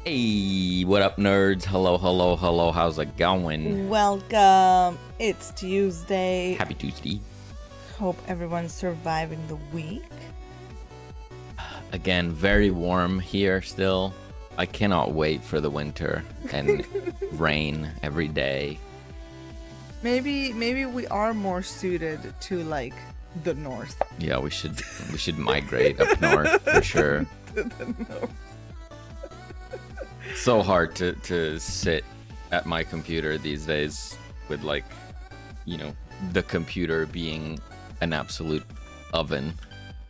Hey, what up, nerds? Hello, hello, hello. How's it going? Welcome. It's Tuesday. Happy Tuesday. Hope everyone's surviving the week. Again, very warm here still. I cannot wait for the winter and rain every day. Maybe we are more suited to like the north. Yeah, we should migrate up north for sure. To the north. So hard to sit at my computer these days with like, the computer being an absolute oven.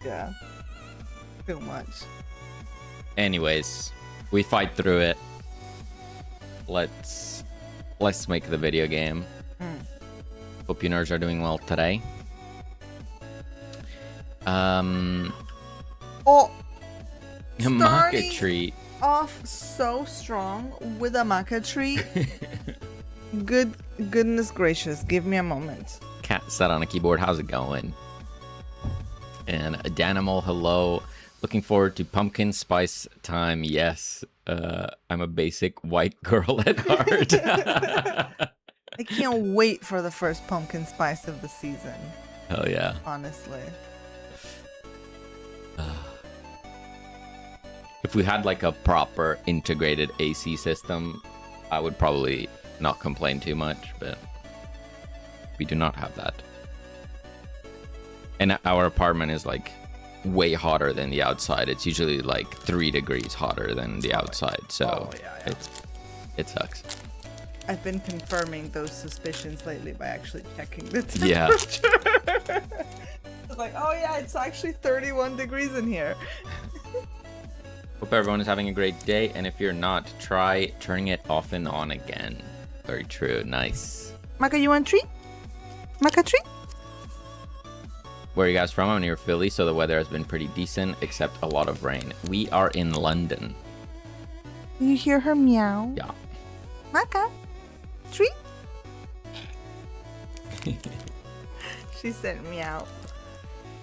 Yeah. Too much. Anyways, we fight through it. Let's make the video game. Hope you nerds are doing well today. Oh, A maca treat. off so strong with a maca tree. Goodness gracious, give me a moment. Cat sat on a keyboard. How's it going? And a Danimal, hello. Looking forward to pumpkin spice time. Yes, I'm a basic white girl at heart. I can't wait for the first pumpkin spice of the season. Hell yeah. Honestly. If we had like a proper integrated AC system, I would probably not complain too much, but we do not have that. And our apartment is like way hotter than the outside. It's usually like 3 degrees hotter than the outside, so it sucks. I've been confirming those suspicions lately by actually checking the temperature. Yeah. It's like, oh yeah, it's actually 31 degrees in here. Hope everyone is having a great day, and if you're not, try turning it off and on again. Very true. Nice. Maka, you want a treat? Maka treat? Where are you guys from? I'm near Philly, so the weather has been pretty decent, except a lot of rain. We are in London. You hear her meow? Yeah. Maka, treat? She said meow.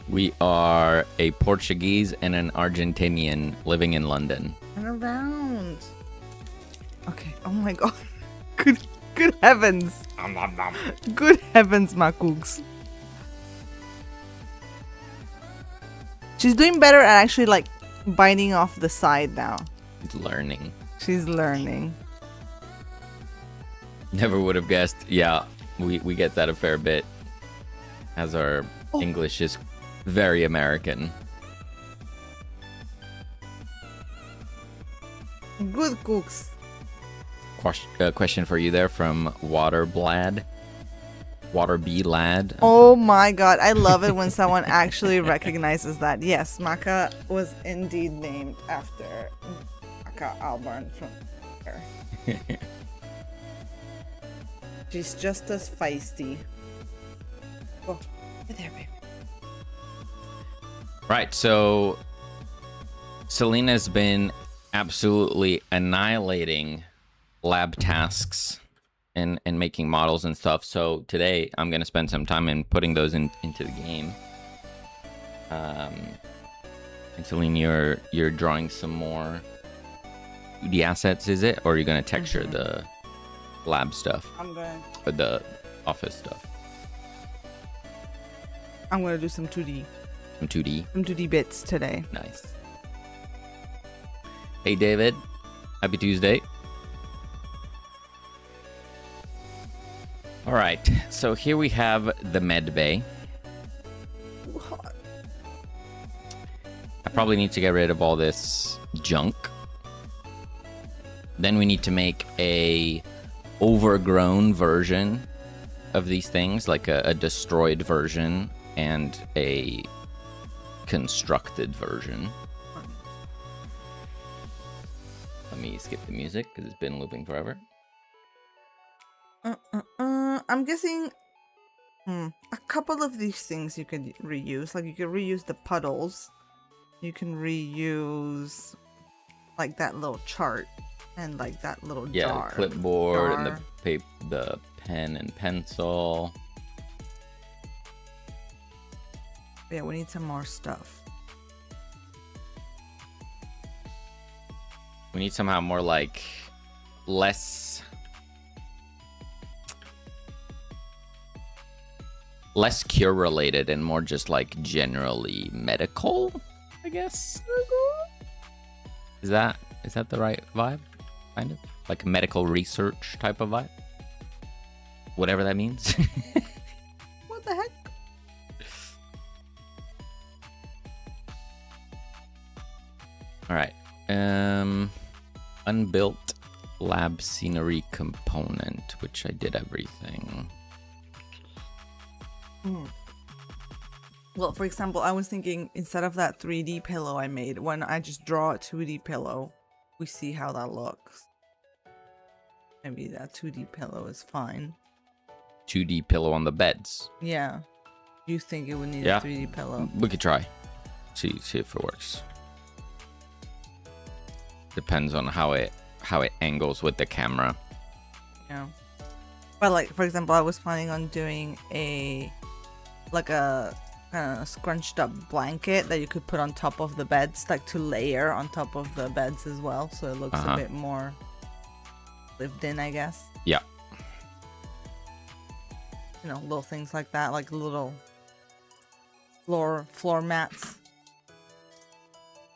We are a Portuguese and an Argentinian living in London. And around. Okay, oh my god. Good heavens. Good heavens, Makugs. She's doing better at actually like biting off the side now. He's learning. She's learning. Never would have guessed. Yeah, we get that a fair bit, as our English is very American. Good cooks. Question for you there from Waterbee Lad. Oh my god, I love it when someone actually recognizes that. Yes, Maka was indeed named after Maka Albarn from her. She's just as feisty. Oh, hey there, baby. Right, so Selena's been absolutely annihilating lab tasks and making models and stuff. So today I'm going to spend some time in putting those into the game. And Selene, you're drawing some more 2D assets, is it? Or are you going to texture the lab stuff? I'm going Or the office stuff? to do some 2D. Some 2D? Some 2D bits today. Nice. Hey, David. Happy Tuesday. All right. So here we have the Medbay. I probably need to get rid of all this junk. Then we need to make a overgrown version of these things, like a destroyed version and a constructed version. Let me skip the music because it's been looping forever. I'm guessing a couple of these things you could reuse. Like you could reuse the puddles. You can reuse like that little chart and like that little jar. The clipboard and the pen and pencil. Yeah, we need some more stuff. We We need somehow more like less cure related and more just like generally medical, I guess. Is that the right vibe? Kind of like medical research type of vibe. Whatever that means. What the heck? All right. Unbuilt lab scenery component, which I did everything. Well, for example, I was thinking instead of that 3D pillow I made, when I just draw a 2D pillow, we see how that looks. Maybe that 2D pillow is fine. 2D pillow on the beds. Yeah. You think it would need Yeah. a 3D pillow? We could try. See if it works. Depends on how it angles with the camera. Yeah. But like, for example, I was planning on doing a kind of scrunched up blanket that you could put on top of the beds, like to layer on top of the beds as well, so it looks a bit more lived in, I guess. Yeah. You know, little things like that, like little floor mats.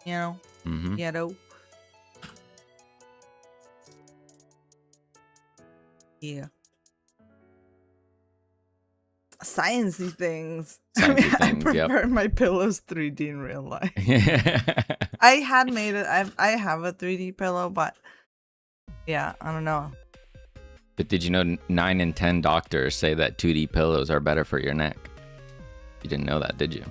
You know? Mm-hmm. Ghetto. Yeah. Sciencey things. Sciencey I things, prefer my pillows 3D in real life. I had made it. I have a 3D pillow, but yeah, I don't know. But did you know 9 in 10 doctors say that 2D pillows are better for your neck? You didn't know that, did you?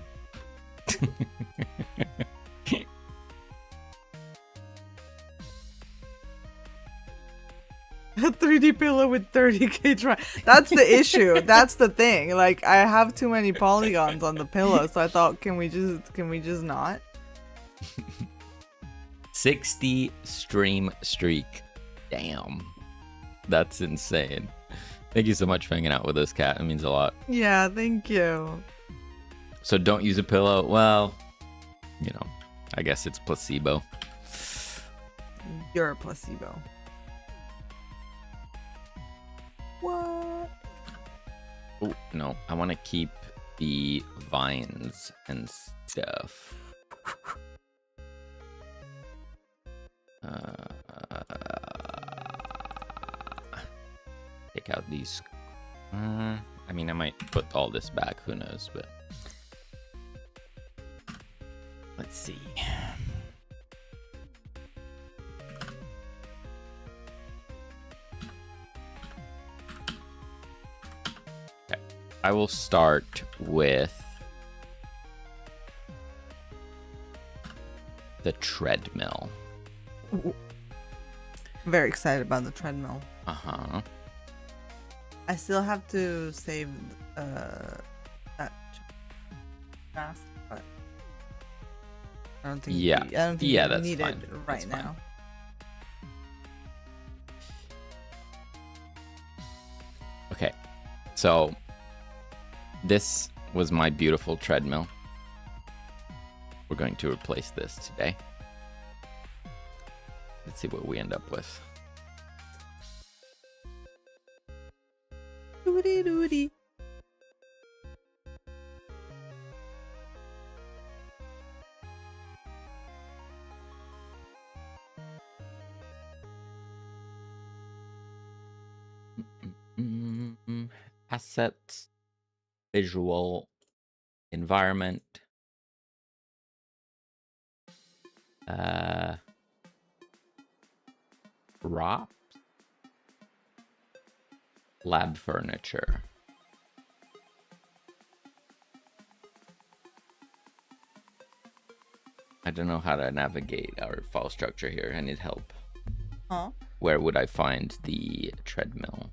A 3D pillow with 30k try. That's the issue. That's the thing. Like, I have too many polygons on the pillow, so I thought, can we just not? 60 stream streak. Damn. That's insane. Thank you so much for hanging out with us, Kat. It means a lot. Yeah, thank you. So don't use a pillow. Well, you know, I guess it's placebo. You're a placebo. What? Oh, no. I want to keep the vines and stuff. Take out these. I mean, I might put all this back. Who knows? But let's see. Okay. I will start with the treadmill. Very excited about the treadmill. Uh-huh. I still have to save that mask, but I don't think. Yeah. I don't think Yeah, you that's need fine. it right That's fine. now. Okay, so this was my beautiful treadmill. We're going to replace this today. Let's see what we end up with. Doody doody. Assets, visual, environment, props, lab furniture. I don't know how to navigate our file structure here. I need help. Huh? Where would I find the treadmill?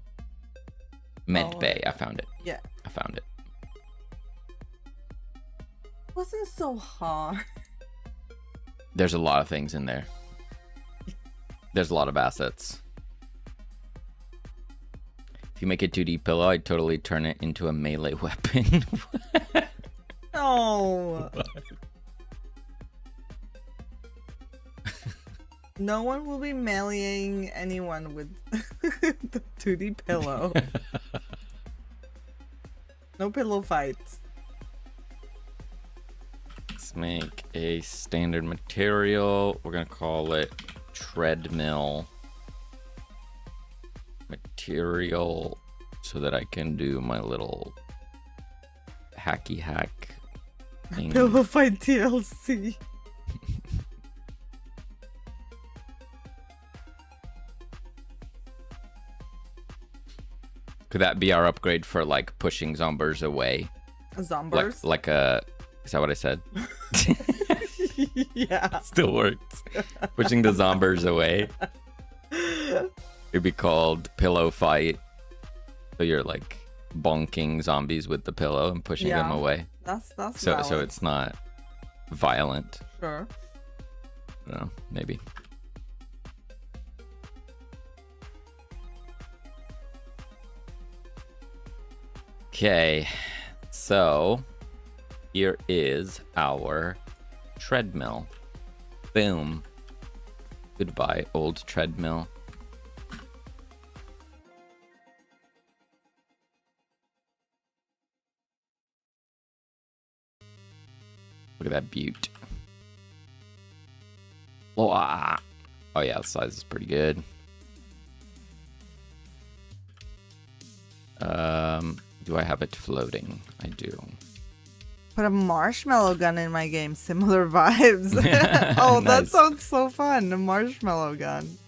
Medbay. I found it. Yeah. I found it. Wasn't so hard. There's a lot of things in there. There's a lot of assets. If you make a 2D pillow, I'd totally turn it into a melee weapon. No. no one will be meleeing anyone with the 2D pillow. No pillow fights. Let's make a standard material. We're gonna call it treadmill material so that I can do my little hacky hack thing. Pillow fight TLC. Could that be our upgrade for like pushing zombies away? Zombers? Like a... Is that what I said? Yeah. Still works. Pushing the zombies away. It'd be called pillow fight. So you're like bonking zombies with the pillow and pushing them away. That's so valid. it's not violent. Sure. I don't know, maybe. Okay, so here is our treadmill. Boom. Goodbye, old treadmill. Look at that beaut. Oh, oh yeah, the size is pretty good. Do I have it floating? I do. Put a marshmallow gun in my game. Similar vibes. Oh, that Nice. sounds so fun. A marshmallow gun.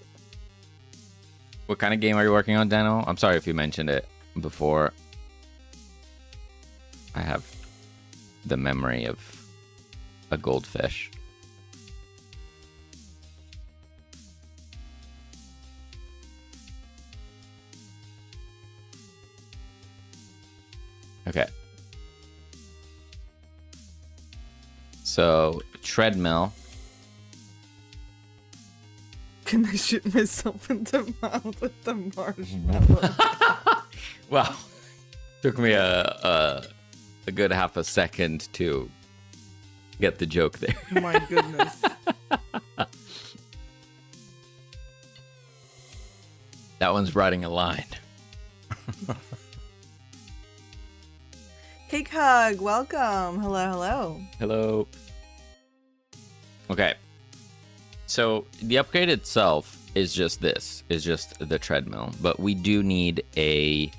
What kind of game are you working on, Dano? I'm sorry if you mentioned it before. I have the memory of a goldfish. Okay. So, treadmill. Can I shoot myself in the mouth with the marshmallow? Well, took me a good half a second to get the joke there. My goodness. That one's writing a line. Cake Hug, welcome. Hello, hello. Hello. Okay. So the upgrade itself is just this, is just the treadmill, but we do need a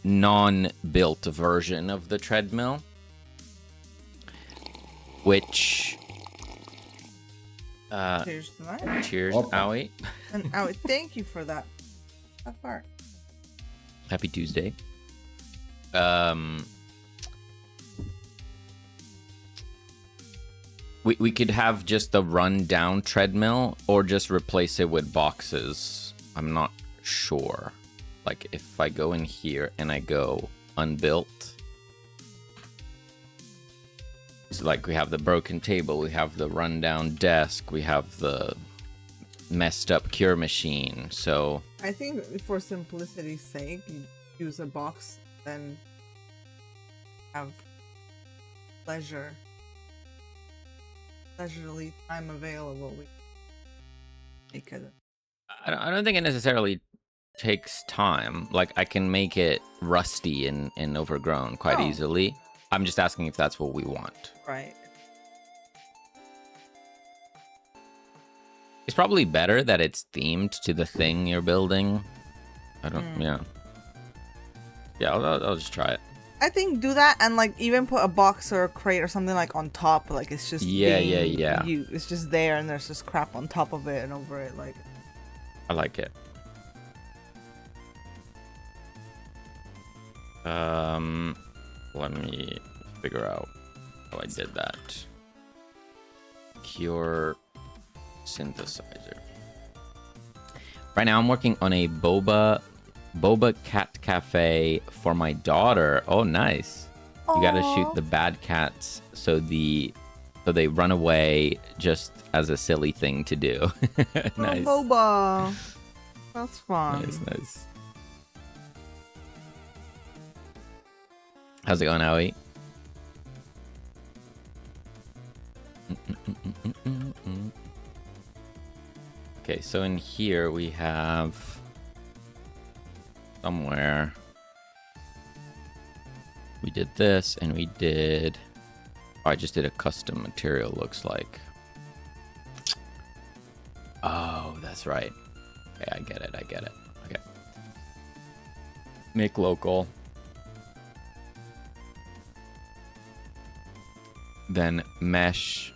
non-built version of the treadmill, which Cheers tonight. cheers, Opa. Owie. And oh, thank you for that. That far. Happy Tuesday. We could have just the run-down treadmill or just replace it with boxes. I'm not sure. Like, if I go in here and I go unbuilt, it's like we have the broken table, we have the run-down desk, we have the messed up cure machine, so... I think for simplicity's sake, you use a box, then have leisurely time available. We make it. I don't think it necessarily takes time. Like, I can make it rusty and overgrown quite Oh. easily. I'm just asking if that's what we want. Right. It's probably better that it's themed to the thing you're building. I don't, yeah. Yeah, I'll just try it. I think do that and like even put a box or a crate or something like on top. Like it's just Yeah. It's just there and there's just crap on top of it and over it. Like I like it. Let me figure out how I did that. Cure synthesizer. Right now I'm working on a boba cat cafe for my daughter. Oh, nice. You gotta shoot the bad cats so they run away just as a silly thing to do. Nice. Oh, boba. That's fun. Nice. How's it going, Howie? Okay, so in here we have somewhere we did this and we did. Oh, I just did a custom material, looks like. Oh, that's right. Okay, I get it. Okay. Make local. Then mesh.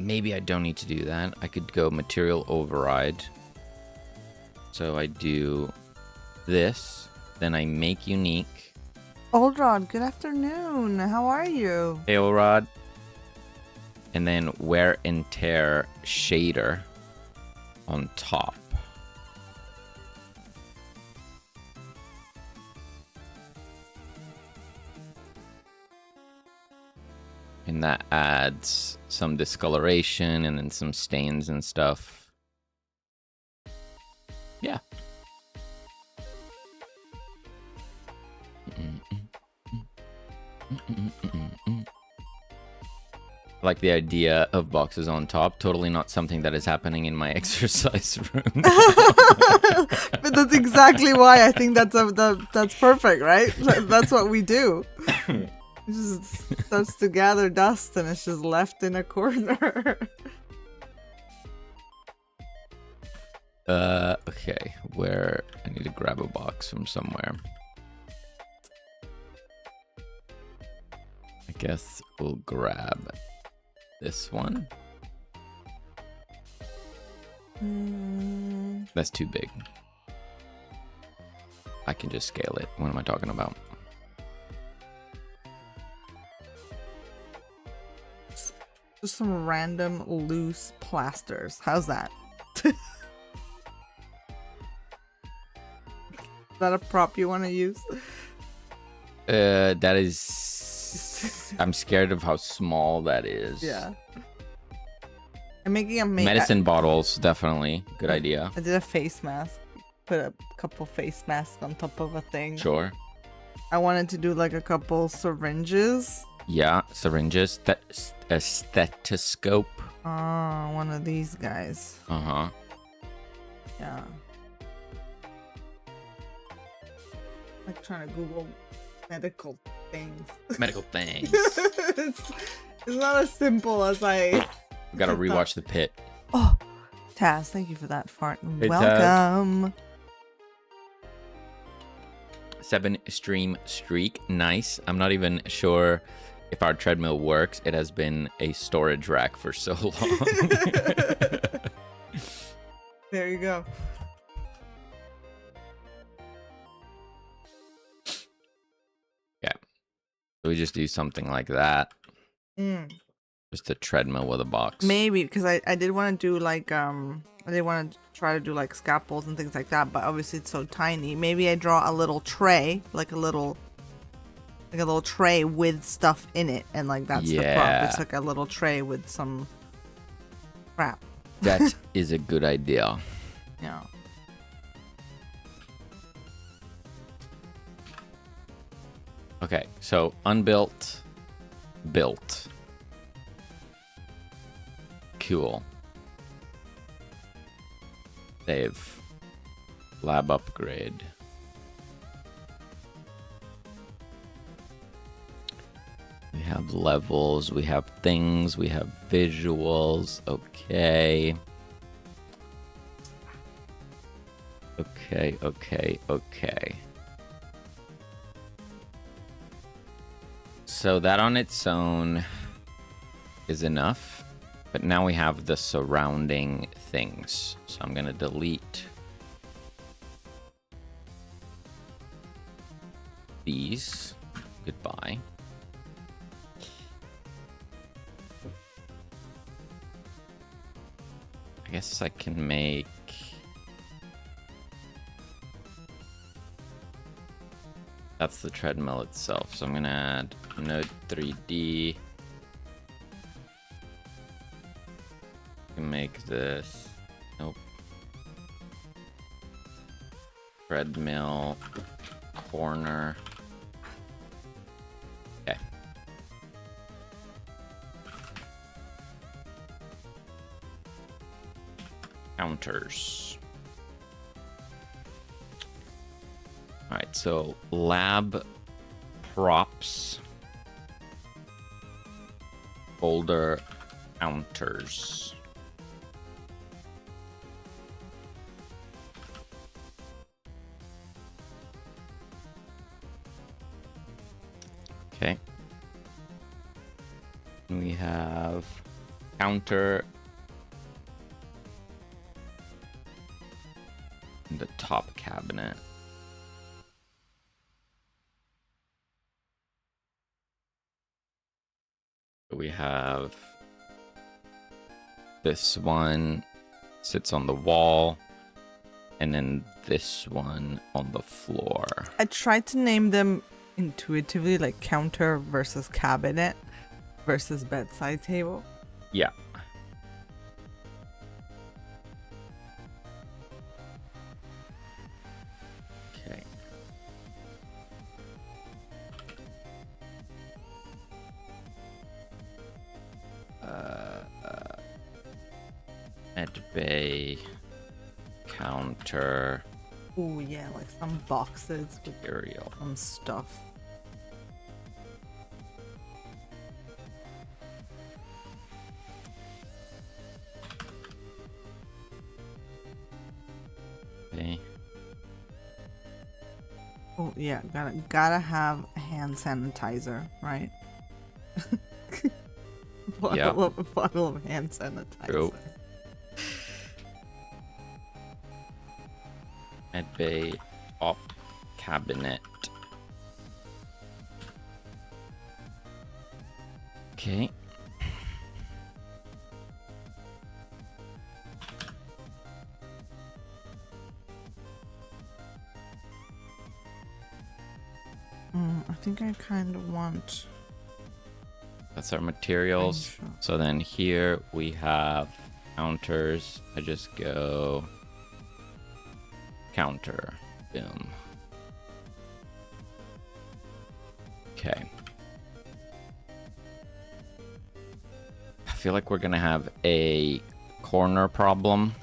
Maybe I don't need to do that. I could go material override. So I do this. Then I make unique. Old Rod, good afternoon. How are you? Tail rod. And then wear and tear shader on top. And that adds some discoloration and then some stains and stuff. Yeah. I like the idea of boxes on top. Totally not something that is happening in my exercise room. But that's exactly why I think that's perfect, right? That's what we do. It just starts to gather dust and it's just left in a corner. Okay, where I need to grab a box from somewhere. I guess we'll grab this one. That's too big. I can just scale it. What am I talking about? Just some random loose plasters. How's that? Is that a prop you want to use? That is... I'm scared of how small that is. Yeah. I'm making a medicine bottles, definitely. Good idea. I did a face mask. Put a couple face masks on top of a thing. Sure. I wanted to do like a couple syringes. Yeah, syringes. A stethoscope. Oh, one of these guys. Uh-huh. Yeah. Like trying to Google medical things. Medical things. it's not as simple as I Gotta rewatch The Pit. Oh, Taz, thank you for that fart. Hey, welcome. 7-stream streak. Nice. I'm not even sure if our treadmill works. It has been a storage rack for so long. There you go. Yeah. So we just do something like that. Just a treadmill with a box. Maybe, because I did want to do like I did want to try to do like scalpels and things like that, but obviously it's so tiny. Maybe I draw a little tray, like a little tray with stuff in it, and like that's the prop. It's like a little tray with some crap. That is a good idea. Yeah. Okay, so unbuilt, built. Cool. Save. Lab upgrade. We have levels, we have things, we have visuals. Okay. Okay. So that on its own is enough. But now we have the surrounding things. So I'm going to delete these. Goodbye. I guess I can make... That's the treadmill itself. So I'm going to add node 3D. Make this. Nope. Treadmill. Corner. Okay. counters. All right, so lab props, folder counters. Okay. We have counter in the top cabinet. We have this one sits on the wall, and then this one on the floor. I tried to name them intuitively, like counter versus cabinet versus bedside table. Yeah. Okay. Medbay counter Oh yeah, like some boxes with material. some stuff. Okay. Oh yeah, gotta have hand sanitizer, right? Yeah. Bottle of hand sanitizer. True. Medbay top cabinet. Okay. I think I kind of want. That's our materials. Sure. So then here we have counters. I just go counter. Boom. Okay. I feel like we're gonna have a corner problem.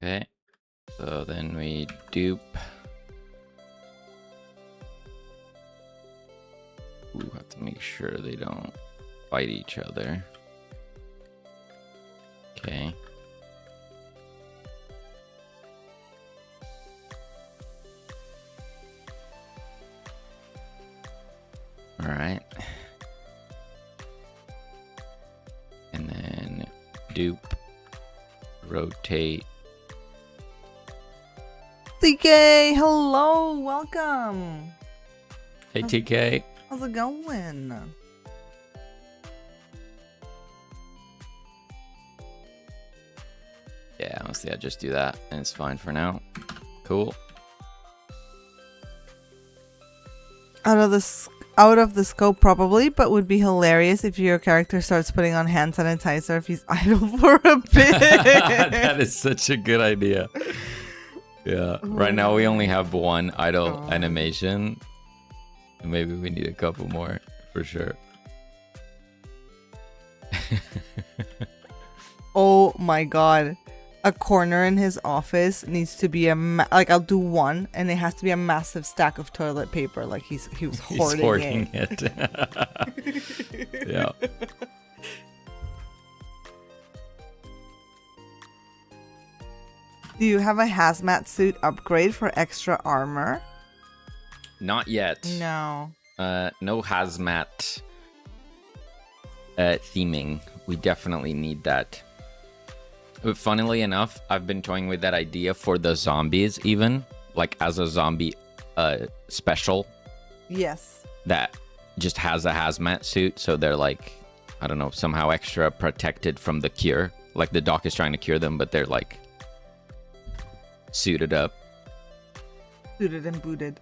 Okay, so then we dupe. Ooh, have to make sure they don't fight each other. Okay. All right. And then dupe, rotate. TK, hello, welcome. Hey, TK. How's it going? Yeah, honestly, I just do that, and it's fine for now. Cool. Out of the scope probably, but would be hilarious if your character starts putting on hand sanitizer if he's idle for a bit. That is such a good idea. Yeah. Right now we only have one idle animation. Maybe we need a couple more for sure. Oh my god. A corner in his office needs to be like I'll do one, and it has to be a massive stack of toilet paper, like he was hoarding it. Yeah. Do you have a hazmat suit upgrade for extra armor? Not yet. No. No hazmat theming. We definitely need that. But funnily enough, I've been toying with that idea for the zombies, even like as a zombie special. Yes. That just has a hazmat suit, so they're like, I don't know, somehow extra protected from the cure. Like the doc is trying to cure them, but they're like suited up. Suited and booted.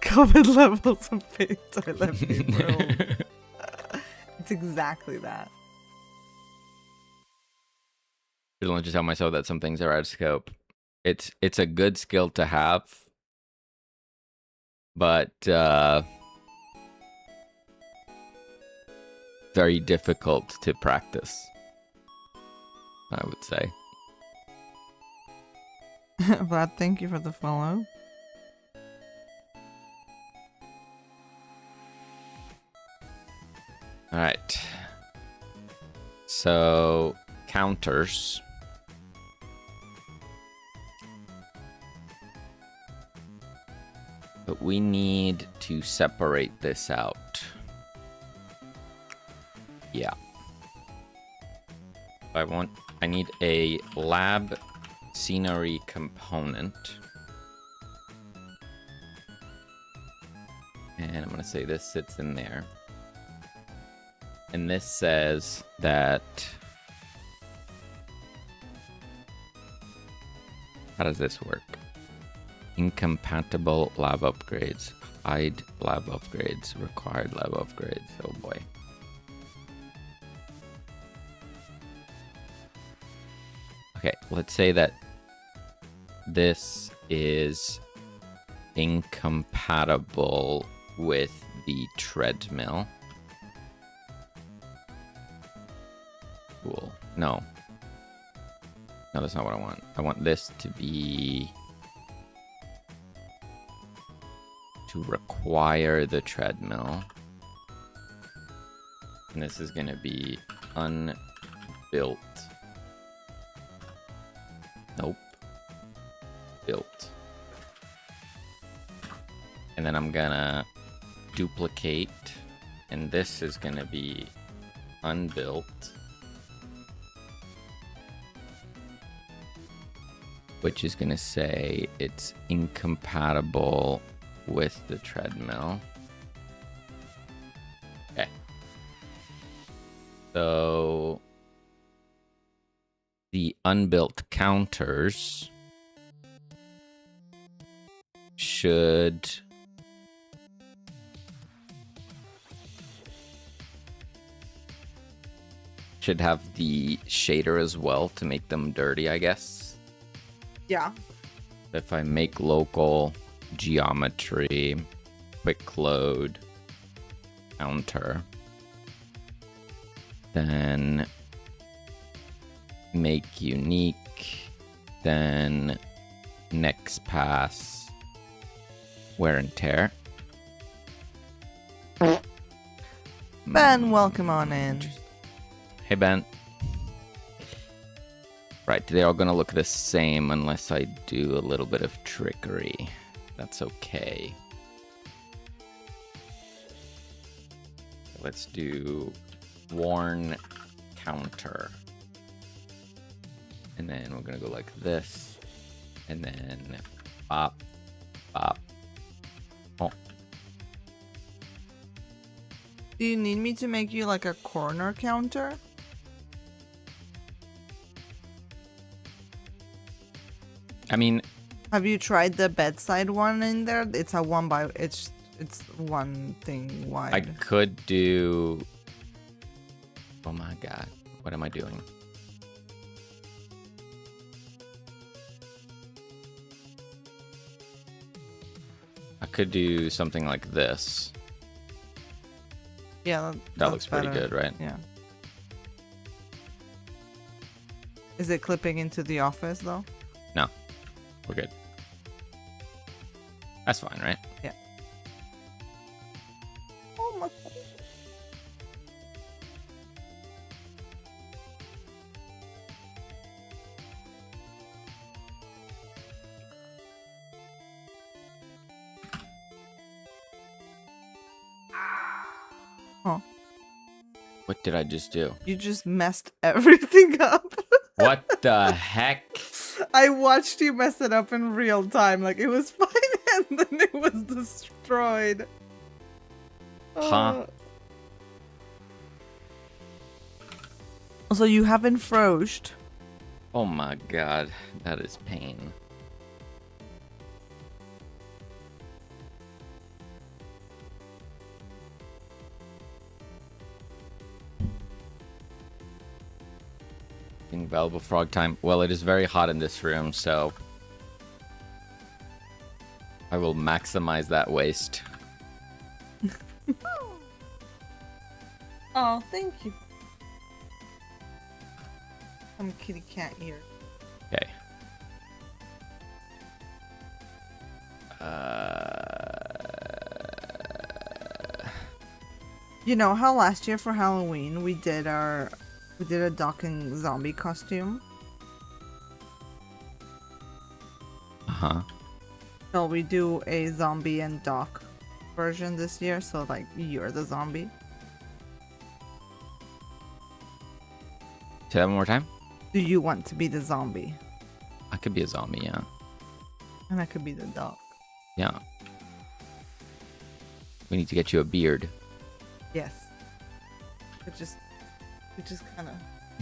COVID levels of toilet paper. It's exactly that. I'll just tell myself that some things are out of scope. It's a good skill to have, but very difficult to practice, I would say. Vlad, thank you for the follow. All right. So, counters. But we need to separate this out. Yeah. I need a lab scenery component. And I'm going to say this sits in there. And this says that... How does this work? Incompatible lab upgrades. Hide lab upgrades. Required lab upgrades. Oh boy. Okay, let's say that this is incompatible with the treadmill. Cool. No. No, that's not what I want. I want this to be... to require the treadmill. And this is going to be unbuilt. Nope. Built. And then I'm gonna duplicate, and this is gonna be unbuilt, which is gonna say it's incompatible with the treadmill. Okay. So the unbuilt counters should have the shader as well to make them dirty, I guess. Yeah. If I make local geometry, quick load, counter, then make unique, then next pass, wear and tear. Ben, welcome on in. Hey, Ben. Right, they're all gonna look the same unless I do a little bit of trickery. That's okay. Let's do worn counter. And then we're gonna go like this. And then pop, pop. Oh. Do you need me to make you like a corner counter? I mean, have you tried the bedside one in there? It's a one by it's one thing wide. I could do. Oh my god, what am I doing? I could do something like this. Yeah, that looks pretty better. good, right? Yeah. Is it clipping into the office though? No, we're good. That's fine, right? Yeah. Oh my. Oh. What did I just do? You just messed everything up. What the heck? I watched you mess it up in real time. Like, it was fine and then it was destroyed. Huh? So you haven't frozen. Oh my god, that is pain. Valuable frog time. Well, it is very hot in this room, so I will maximize that waste. Oh, thank you. Some kitty cat ear. Okay. You know how last year for Halloween we did a duck and zombie costume? Uh-huh. So we do a zombie and duck version this year, so like you're the zombie. Say that one more time? Do you want to be the zombie? I could be a zombie, yeah. And I could be the duck. Yeah. We need to get you a beard. Yes. It just kind of...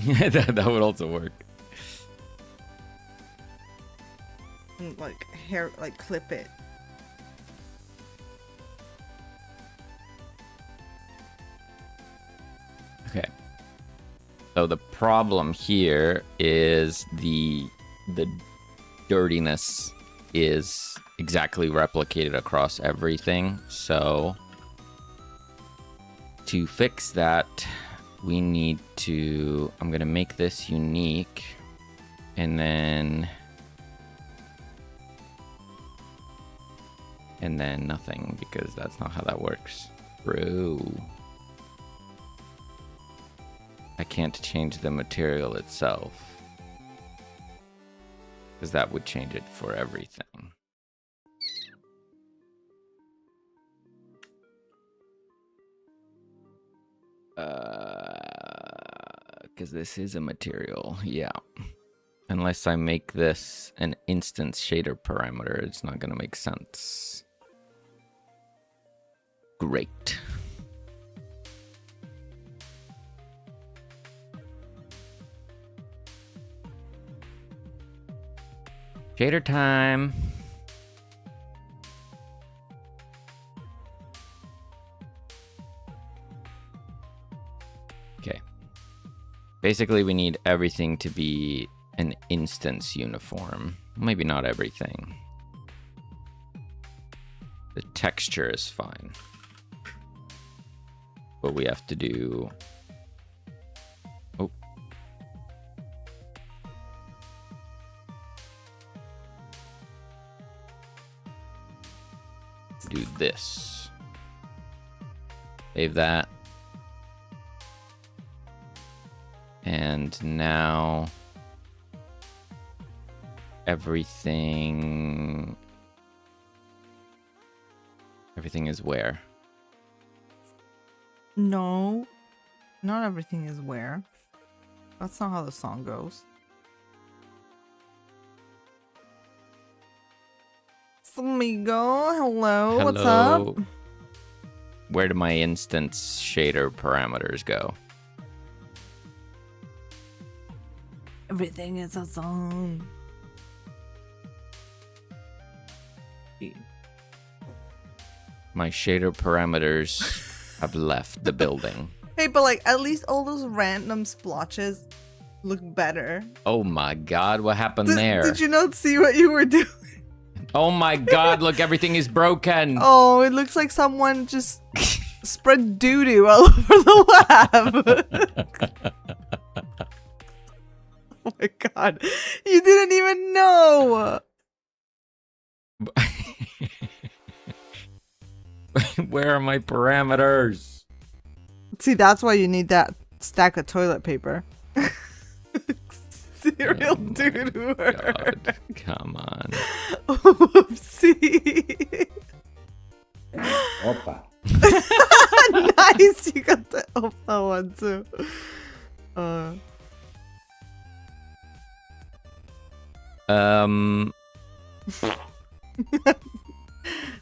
Yeah, that would also work. And like hair, like clip it. Okay. So the problem here is the dirtiness is exactly replicated across everything. So to fix that, we need to... I'm going to make this unique. And then nothing, because that's not how that works. Bro. I can't change the material itself, because that would change it for everything. Because this is a material, yeah. Unless I make this an instance shader parameter, it's not going to make sense. Great. Shader time. Okay. Basically, we need everything to be an instance uniform. Maybe not everything. The texture is fine. But we have to do... Oh. Do this. Save that. And now everything is where? No, not everything is where. That's not how the song goes. Amigo, hello, what's up? Where do my instance shader parameters go? Everything is a song. My shader parameters have left the building. Hey, but like at least all those random splotches look better. Oh my god, what happened there? Did you not see what you were doing? Oh my god, look, everything is broken. Oh, it looks like someone just spread doo-doo all over the lab. Oh my god, you didn't even know. Where are my parameters? See, that's why you need that stack of toilet paper. Serial doo-doo. God, come on. Oopsie. Opa. Nice, you got the Opa one too.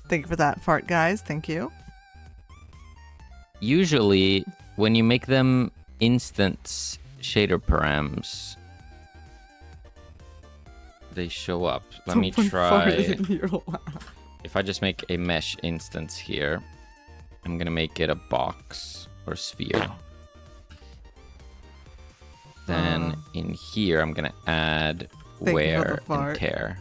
Thank you for that fart, guys. Thank you. Usually, when you make them instance shader params, they show up. Let me try. If I just make a mesh instance here, I'm gonna make it a box or sphere. Then in here, I'm gonna add wear and tear.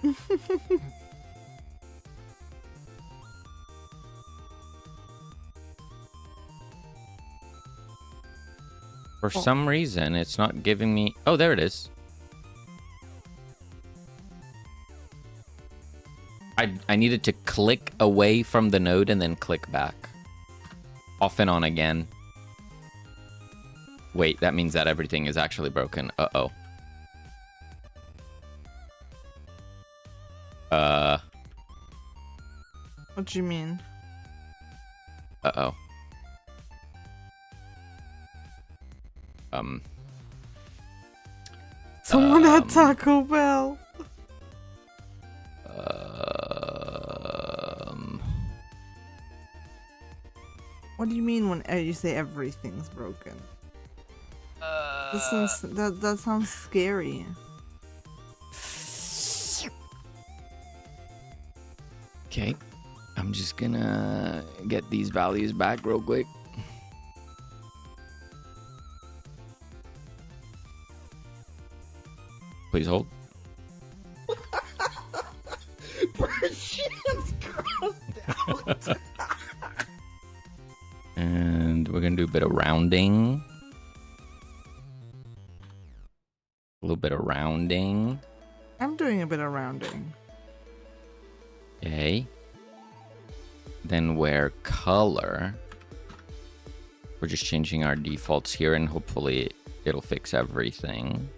For some reason, it's not giving me... Oh, there it is. I needed to click away from the node and then click back. Off and on again. Wait, that means that everything is actually broken. Uh-oh. What do you mean? Uh-oh. Someone had Taco Bell. What do you mean when you say everything's broken? That sounds scary. Okay. I'm just gonna get these values back real quick. Please hold. And we're gonna do a bit of rounding. A little bit of rounding. I'm doing a bit of rounding. Okay. Then where color. We're just changing our defaults here and hopefully it'll fix everything.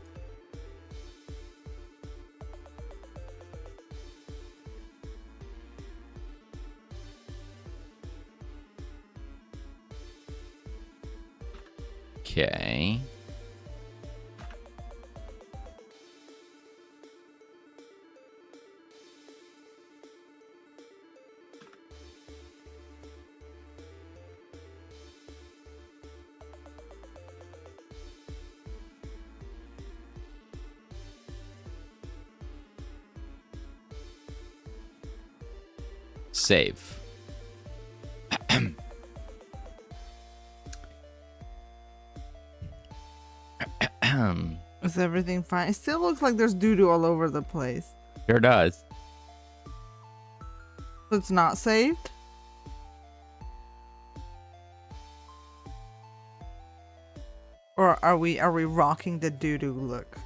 Okay. Save. Is everything fine? It still looks like there's doo-doo all over the place. Sure does. It's not saved? Or are we rocking the doo-doo look?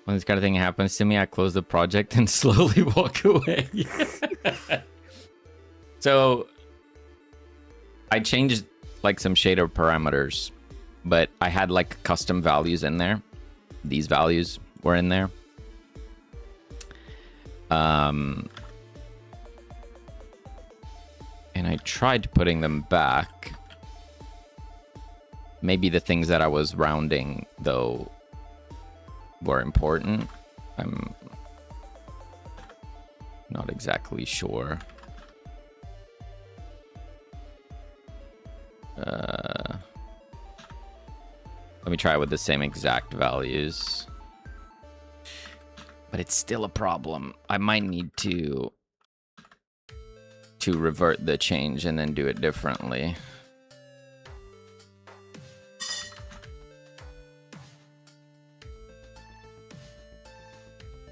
When this kind of thing happens to me, I close the project and slowly walk away. So I changed like some shader parameters, but I had like custom values in there. These values were in there. And I tried putting them back. Maybe the things that I was rounding, though, were important. I'm not exactly sure. Let me try with the same exact values. But it's still a problem. I might need to revert the change and then do it differently.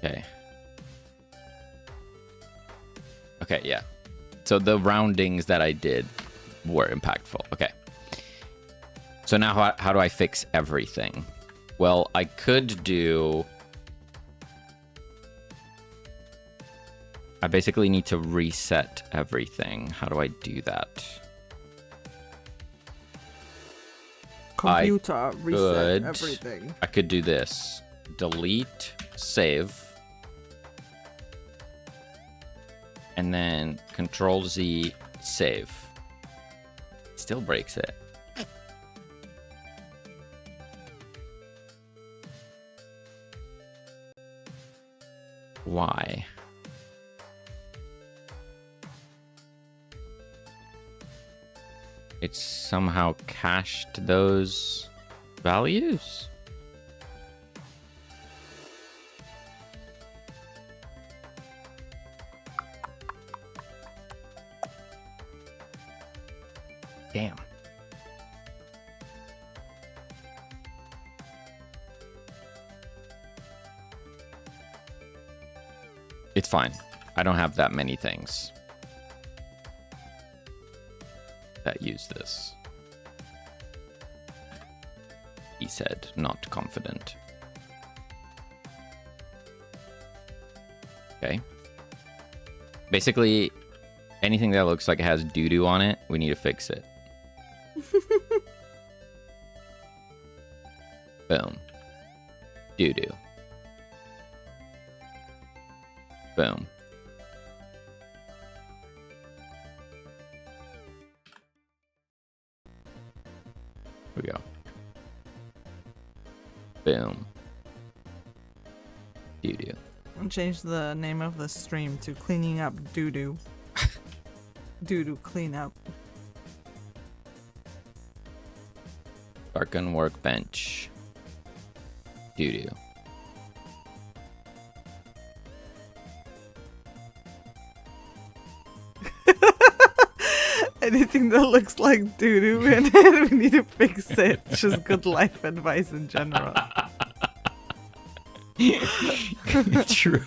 Okay. Okay, yeah. So the roundings that I did were impactful. Okay. So now how do I fix everything? Well, I could do... I basically need to reset everything. How do I do that? Computer, reset everything. I could do this. Delete, save. And then Control-Z, save. Still breaks it. Why? It's somehow cached those values? Damn. It's fine. I don't have that many things. that use this. He said, not confident. Okay. Basically, anything that looks like it has doo-doo on it, we need to fix it. Boom. Doo-doo. Boom. Here we go. Boom. Doo-doo. I'll change the name of the stream to cleaning up doo-doo. Doo-doo cleanup. Darken workbench. Doo-doo. Anything that looks like doo-doo and we need to fix it. Just good life advice in general. True.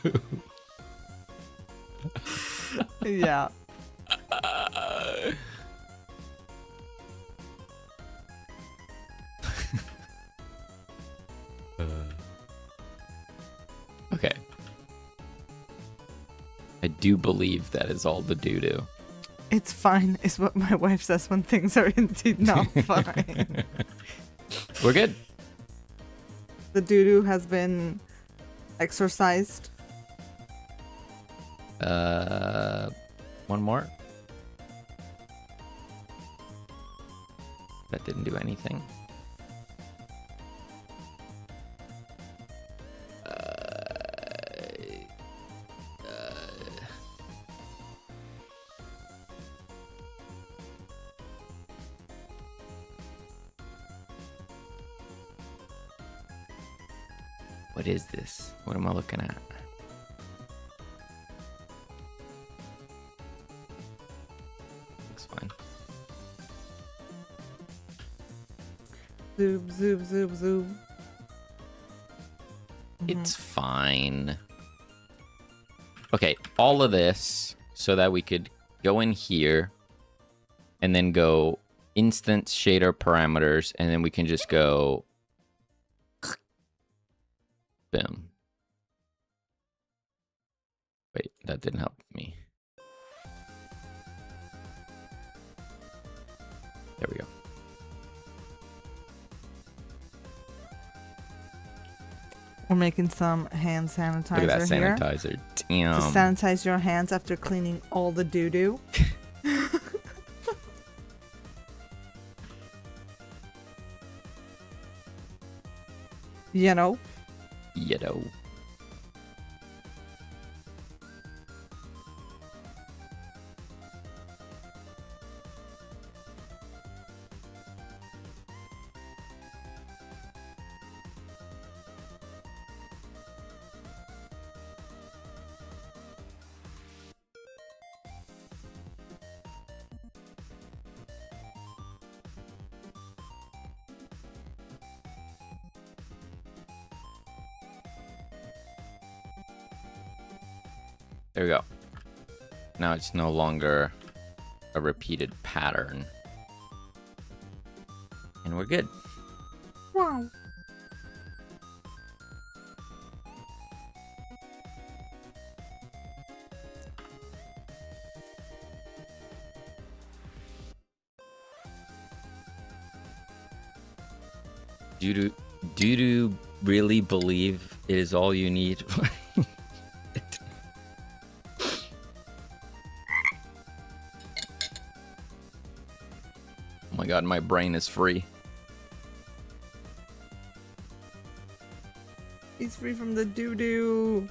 Yeah. Okay. I do believe that is all the doo-doo. It's fine, is what my wife says when things are indeed not fine. We're good. The doo-doo has been exorcised. One more. That didn't do anything. What is this? What am I looking at? Looks fine. Zoop, zoop, zoop, zoop. It's fine. Okay, all of this so that we could go in here and then go instance shader parameters, and then we can just go boom. Wait, that didn't help me. There we go. We're making some hand sanitizer Look at that here. sanitizer. To Damn. sanitize your hands after cleaning all the doo-doo. You know? You know. There we go. Now it's no longer a repeated pattern. And we're good. Wow. Do you really believe it is all you need? Oh my god, my brain is free. He's free from the doo-doo.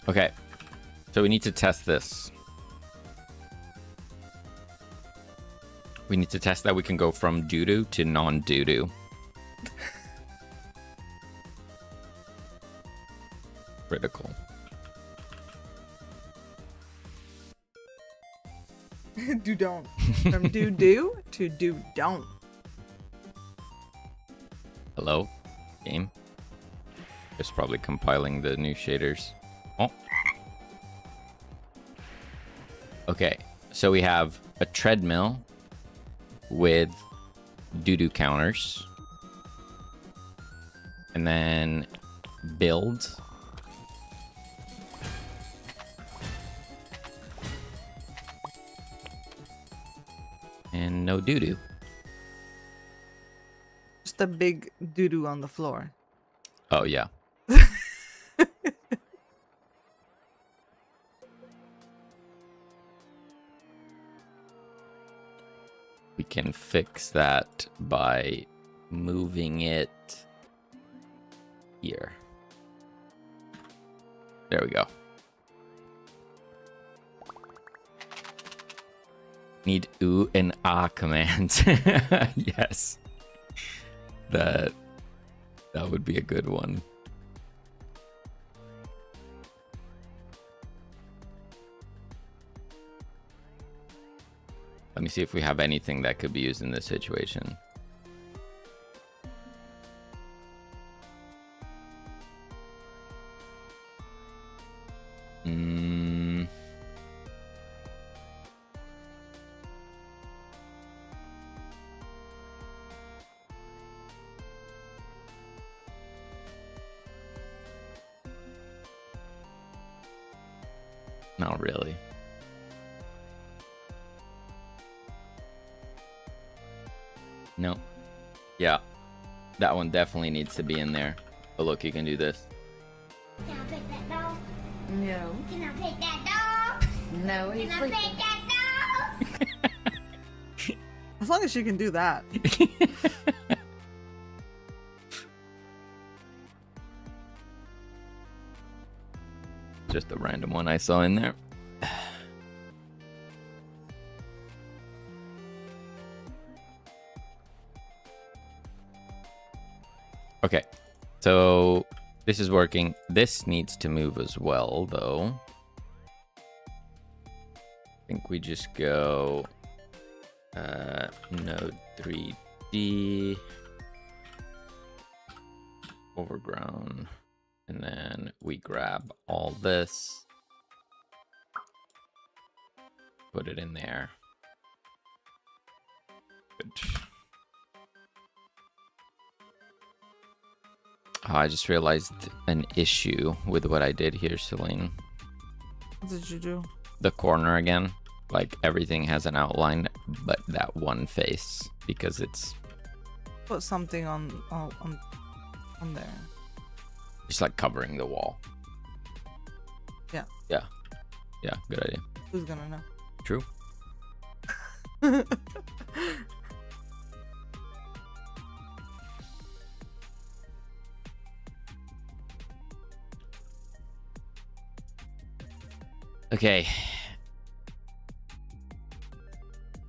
Okay, so we need to test this. We need to test that we can go from doo-doo to non-doo-doo. Critical. Do-don't. From do-do to do-don't. Hello? Game? It's probably compiling the new shaders. Oh. Okay, so we have a treadmill with doo-doo counters. And then build. And no doo-doo. Just a big doo-doo on the floor. Oh, yeah. We can fix that by moving it here. There we go. Need ooh and ah commands. Yes. That would be a good one. Let me see if we have anything that could be used in this situation. Not really. No. Yeah. That one definitely needs to be in there. But look, you can do this. Can I pet that dog? No. Can I pet that dog? No, Can I pet that dog? As long as she can do that. Just a random one I saw in there. Okay, so this is working. This needs to move as well, though. I think we just go node 3D, overgrown, and then we grab all this, put it in there. Good. Oh, I just realized an issue with what I did here, Selene. What did you do? The corner again. Like, everything has an outline, but that one face, because it's Put something on there. just like covering the wall. Yeah. Yeah. Yeah, good idea. Who's gonna know? True. Okay.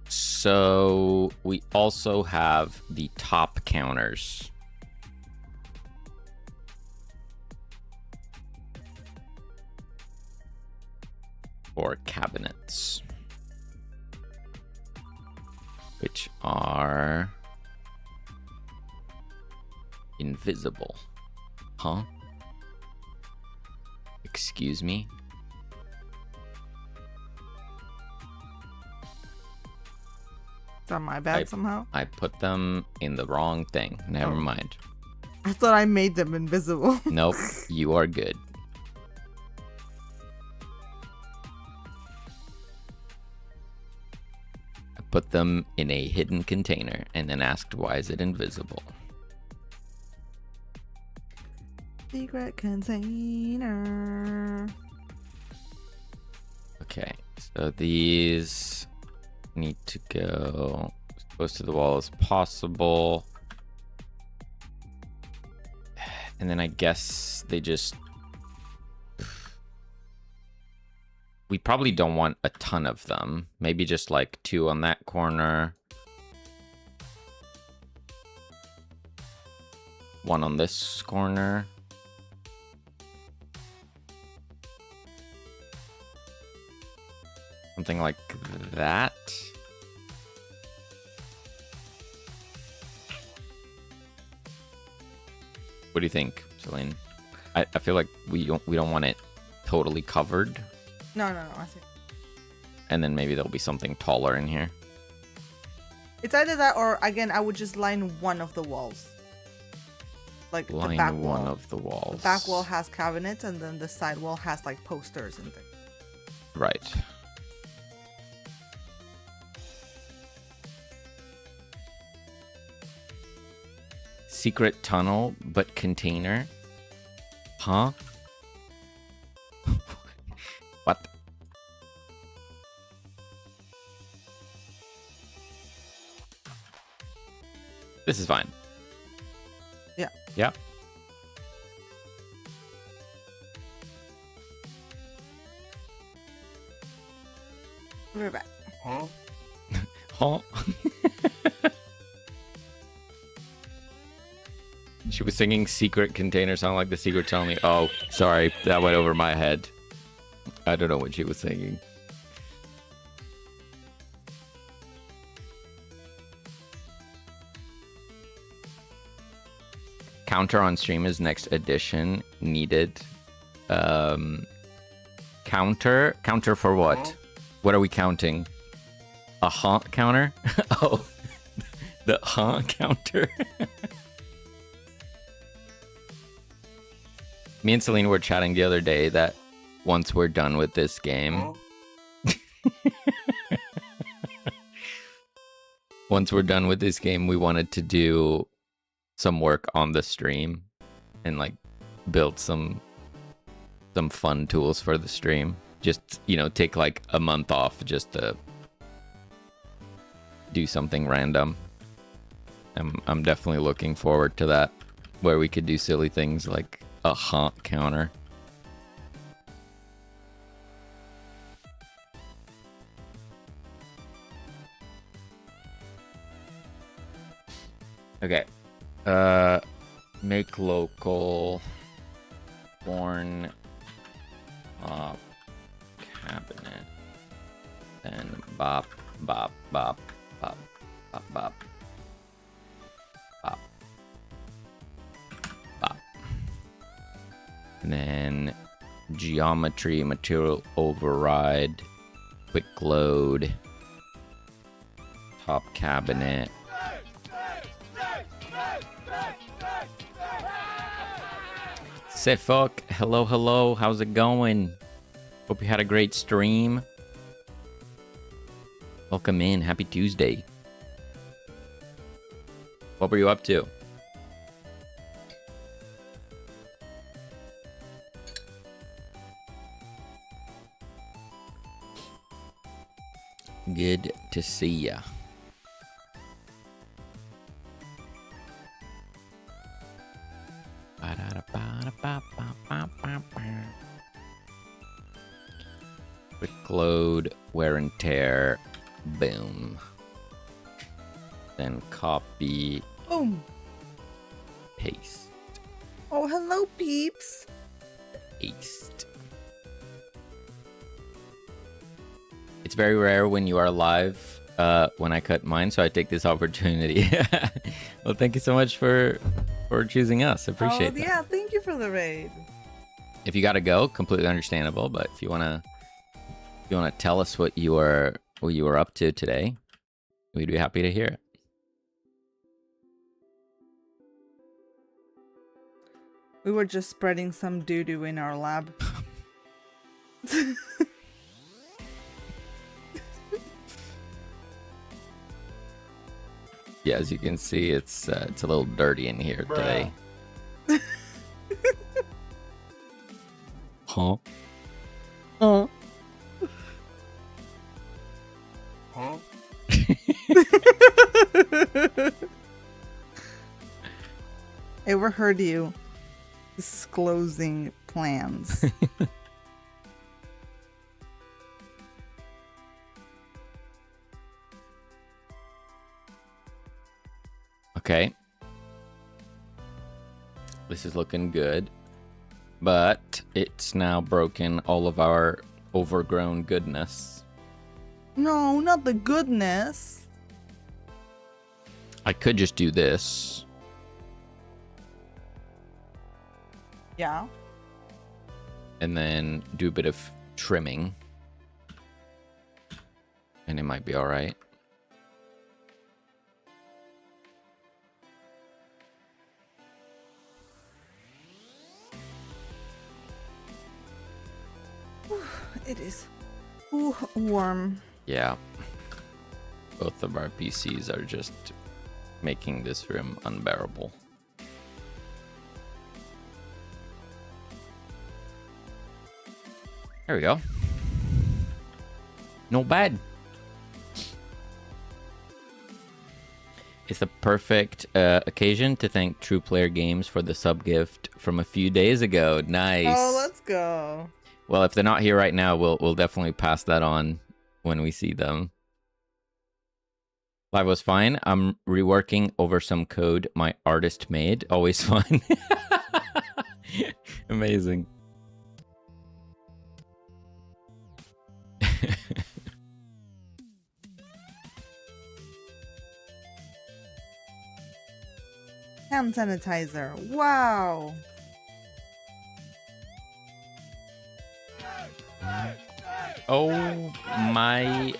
So we also have the top counters. For cabinets. Which are invisible. Huh? Excuse me? Is that my bad somehow? I put them in the wrong thing. Never mind. I thought I made them invisible. Nope, you are good. I put them in a hidden container and then asked, why is it invisible? Secret container. Okay, so these need to go as close to the wall as possible. And then I guess they just... We probably don't want a ton of them. Maybe just like 2 on that corner. 1 on this corner. Something like that. What do you think, Selene? I feel like we don't want it totally covered. No, I see. and then maybe there'll be something taller in here. It's either that or, again, I would just line one of the walls. Like the back Line wall. one of the walls. The back wall has cabinets, and then the side wall has like posters and things. Right. Secret tunnel, but container? Huh? What? This is fine. Yeah. Yeah. We're back. Huh? Huh? She was singing Secret Container song like the secret telling me. Oh, sorry. That went over my head. I don't know what she was singing. Counter on stream is next edition needed. Counter for what? Huh? What are we counting? A counter? Oh, the counter. Me and Selene were chatting the other day that once we're done with this game, Huh? once we're done with this game, we wanted to do some work on the stream and like build some fun tools for the stream. Just, you know, take like a month off just to do something random. I'm definitely looking forward to that, where we could do silly things like a haunt counter. Okay. Make local born cabinet. Then bop, bop, bop, bop, bop, bop. Bop. Bop. And then geometry, material override, quick load, top cabinet. Sefok, hello, how's it going? Hope you had a great stream. Welcome in, happy Tuesday. What were you up to? Good to see ya. Quick load, wear and tear, boom. Then copy, Boom. paste, Oh, hello, peeps. paste. It's very rare when you are live when I cut mine, so I take this opportunity. Well, thank you so much for choosing us. Appreciate that. Yeah, thank you for the raid. If you gotta go, completely understandable. But if you wanna tell us what you were up to today, we'd be happy to hear it. We were just spreading some doo-doo in our lab. Yeah, as you can see, it's a little dirty in here today. Huh? Oh. Huh? Ever heard you disclosing plans? Okay. This is looking good. But it's now broken all of our overgrown goodness. No, not the goodness. I could just do this. Yeah. And then do a bit of trimming. and it might be all right. It is warm. Yeah. Both of our PCs are just making this room unbearable. There we go. No bad. It's the perfect occasion to thank True Player Games for the sub gift from a few days ago. Nice. Oh, let's go. Well, if they're not here right now, we'll definitely pass that on when we see them. Live was fine. I'm reworking over some code my artist made. Always fun. Amazing. Hand sanitizer. Wow. Oh my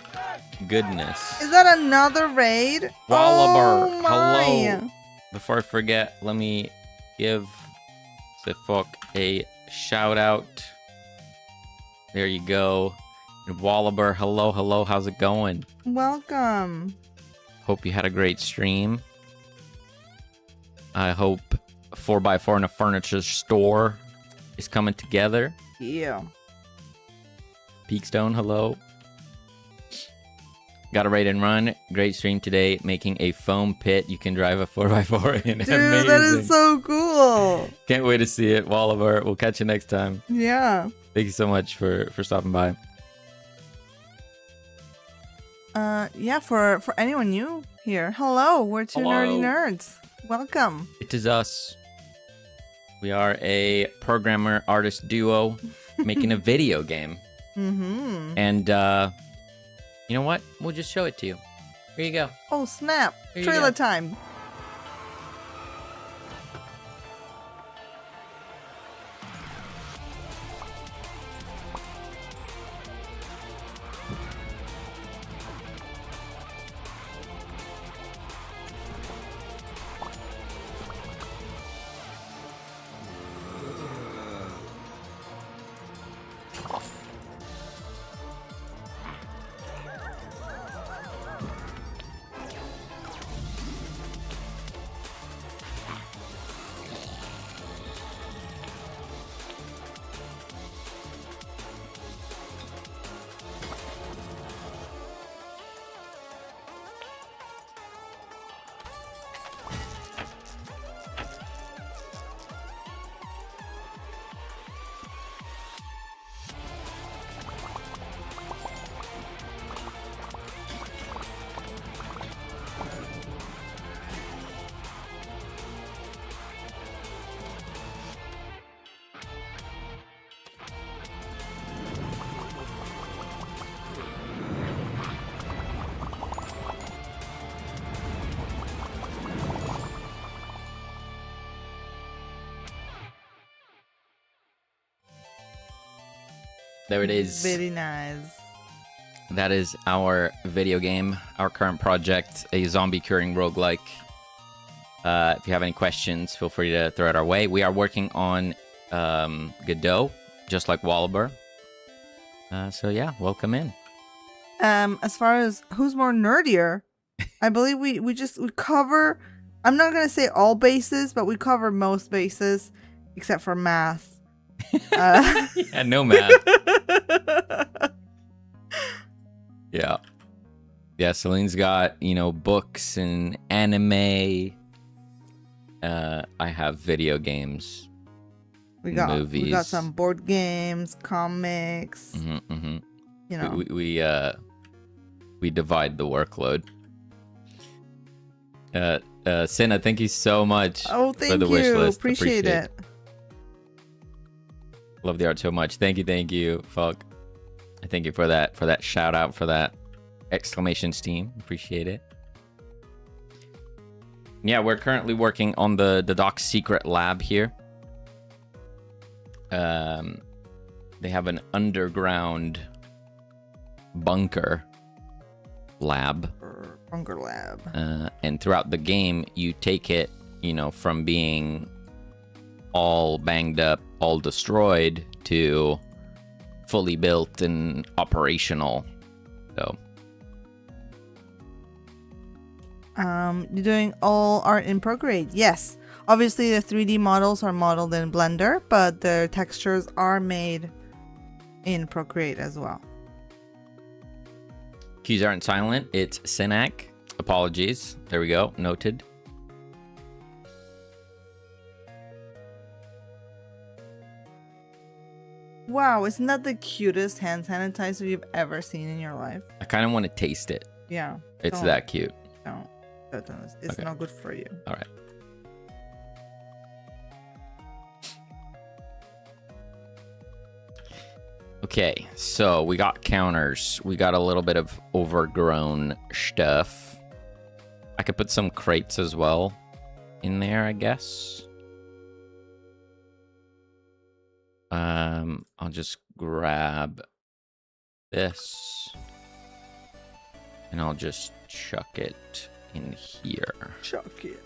goodness. Is that another raid? Wallaber, Oh my. hello. Before I forget, let me give Sifok a shout out. There you go. And Wallaber, hello, hello. How's it going? Welcome. Hope you had a great stream. I hope 4x4 in a furniture store is coming together. Yeah. Peakstone, hello. Got a raid and run. Great stream today. Making a foam pit you can drive a 4x4 in. Dude, Amazing. that is so cool. Can't wait to see it. Wallaber, we'll catch you next time. Yeah. Thank you so much for stopping by. Yeah, for anyone new here. Hello, we're two Hello. nerdy nerds. Welcome. It is us. We are a programmer artist duo making a video game. Mm-hmm. And you know what? We'll just show it to you. Here you go. Oh, snap. Here you Trailer go. time. There it is. Very nice. That is our video game, our current project, a zombie curing roguelike. If you have any questions, feel free to throw it our way. We are working on Godot, just like Wallaber. So yeah, welcome in. As far as who's more nerdier, I believe we cover, I'm not gonna say all bases, but we cover most bases except for math. Yeah, no math. Yeah. Yeah, Celine's got, books and anime. I have video games. We got movies. some board games, comics. Mm-hmm, mm-hmm. You know, We divide the workload. Cinna, thank you so much oh, for thank the wish you. list. Appreciate it. Love the art so much. Thank you, Falk. I thank you for that shout out, for that exclamation steam. Appreciate it. Yeah, we're currently working on the Doc's secret lab here. They have an underground bunker lab. Or Hunger Lab. And throughout the game, you take it, you know, from being all banged up, all destroyed, to fully built and operational. So You're doing all art in Procreate. Yes. Obviously, the 3D models are modeled in Blender, but the textures are made in Procreate as well. Keys aren't silent. It's Synac. Apologies. There we go. Noted. Wow, isn't that the cutest hand sanitizer you've ever seen in your life? I kind of want to taste it. Yeah. It's don't- that cute. Don't. It's Okay. not good for you. All right. Okay, so we got counters. We got a little bit of overgrown stuff. I could put some crates as well in there, I guess. I'll just grab this and I'll just chuck it in here. Chuck it.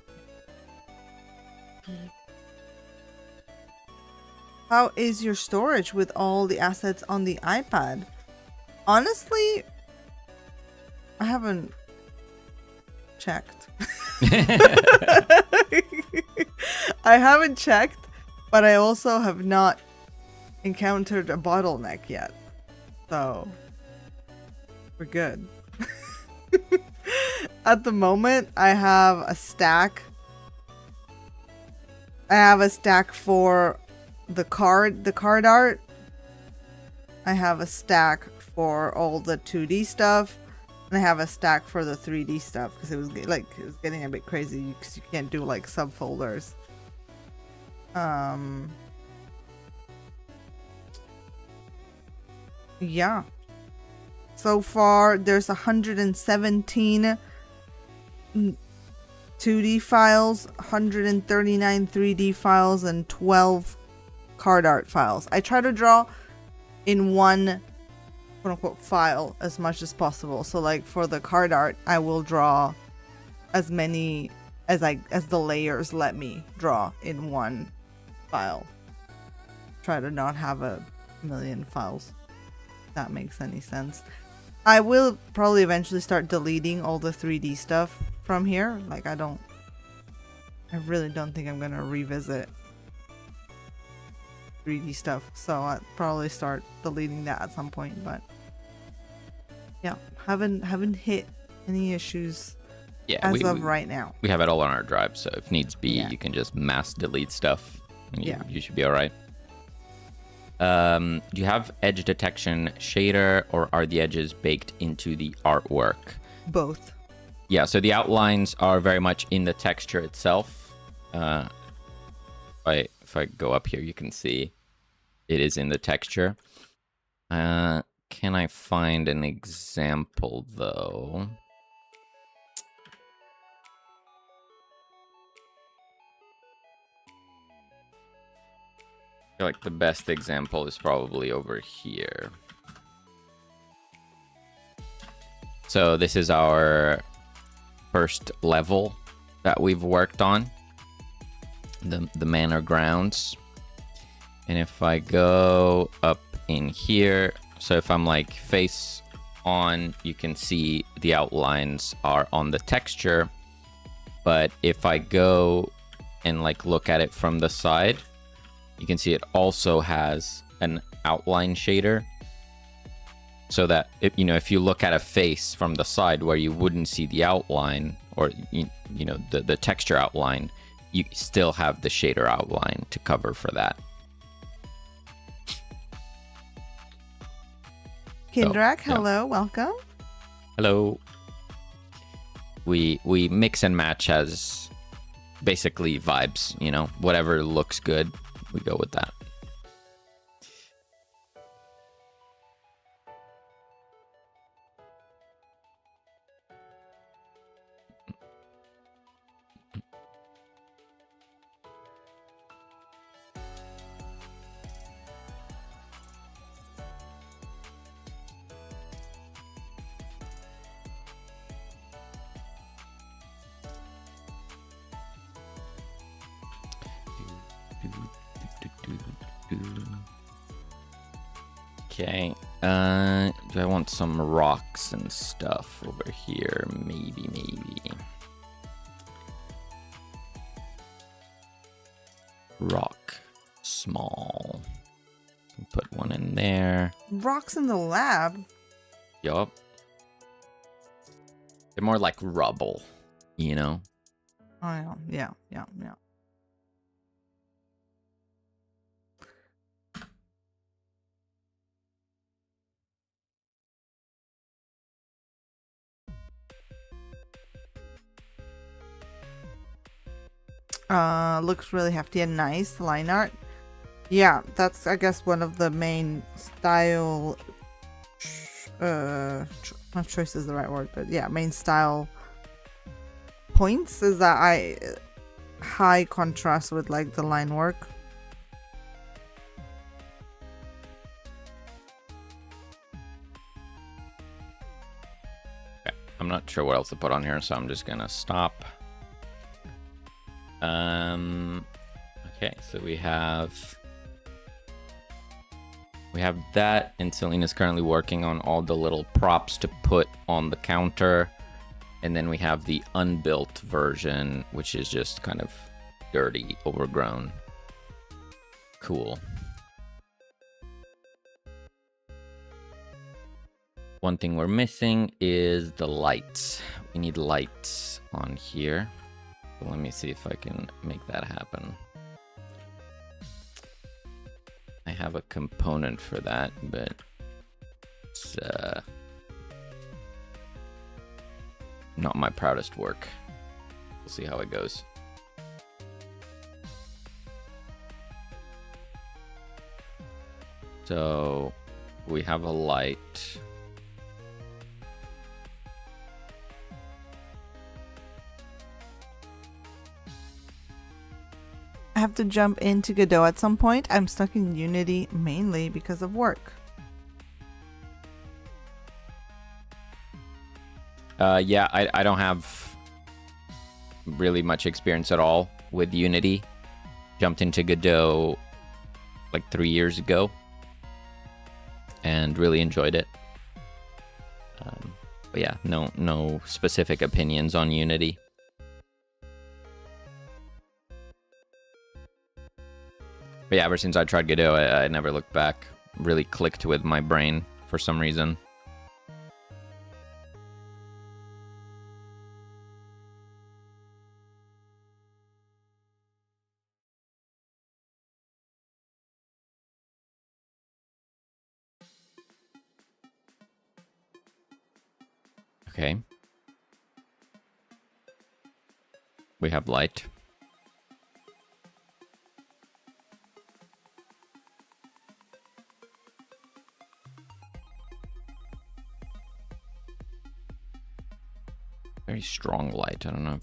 How is your storage with all the assets on the iPad? Honestly, I haven't checked. I haven't checked, but I also have not encountered a bottleneck yet. So, we're good. At the moment, I have a stack. I have a stack for the card art. I have a stack for all the 2D stuff, and I have a stack for the 3D stuff because it was getting a bit crazy because you can't do like subfolders. Yeah. So far, there's 117 2D files, 139 3D files, and 12 card art files. I try to draw in one quote-unquote file as much as possible. So like for the card art, I will draw as many as the layers let me draw in one file. Try to not have a million files. If that makes any sense. I will probably eventually start deleting all the 3D stuff from here. Like I really don't think I'm gonna revisit 3D stuff, so I'll probably start deleting that at some point. But yeah, haven't hit any issues as of right now. We have it all on our drive, so if needs be, Yeah. you can just mass delete stuff. And Yeah. you should be all right. Do you have edge detection shader, or are the edges baked into the artwork? Both. Yeah, so the outlines are very much in the texture itself. If I go up here, you can see it is in the texture. Can I find an example, though? I feel like the best example is probably over here. So this is our first level that we've worked on, the manor grounds. And if I go up in here, so if I'm like face on, you can see the outlines are on the texture. But if I go and like look at it from the side, you can see it also has an outline shader. So that, if you look at a face from the side where you wouldn't see the outline, or, the texture outline, you still have the shader outline to cover for that. Kindrak, yeah. hello, welcome. Hello. We mix and match as basically vibes, whatever looks good, we go with that. Okay. Do I want some rocks and stuff over here? Maybe. Rock. Small. Put one in there. Rocks in the lab? Yup. They're more like rubble, you know? Oh, yeah. Looks really hefty and nice. Line art. Yeah, that's, I guess, one of the main style... not choice is the right word, but yeah, main style points is that high contrast with like the line work. Okay. I'm not sure what else to put on here, so I'm just gonna stop. Okay, so we have that, and Selena's currently working on all the little props to put on the counter. And then we have the unbuilt version, which is just kind of dirty, overgrown. Cool. One thing we're missing is the lights. We need lights on here. So let me see if I can make that happen. I have a component for that, but it's not my proudest work. We'll see how it goes. So we have a light. I have to jump into Godot at some point. I'm stuck in Unity mainly because of work. Yeah, I don't have really much experience at all with Unity. Jumped into Godot like 3 years ago and really enjoyed it. But yeah, no specific opinions on Unity. But yeah, ever since I tried Godot, I never looked back. Really clicked with my brain for some reason. Okay. We have light. Very strong light. I don't know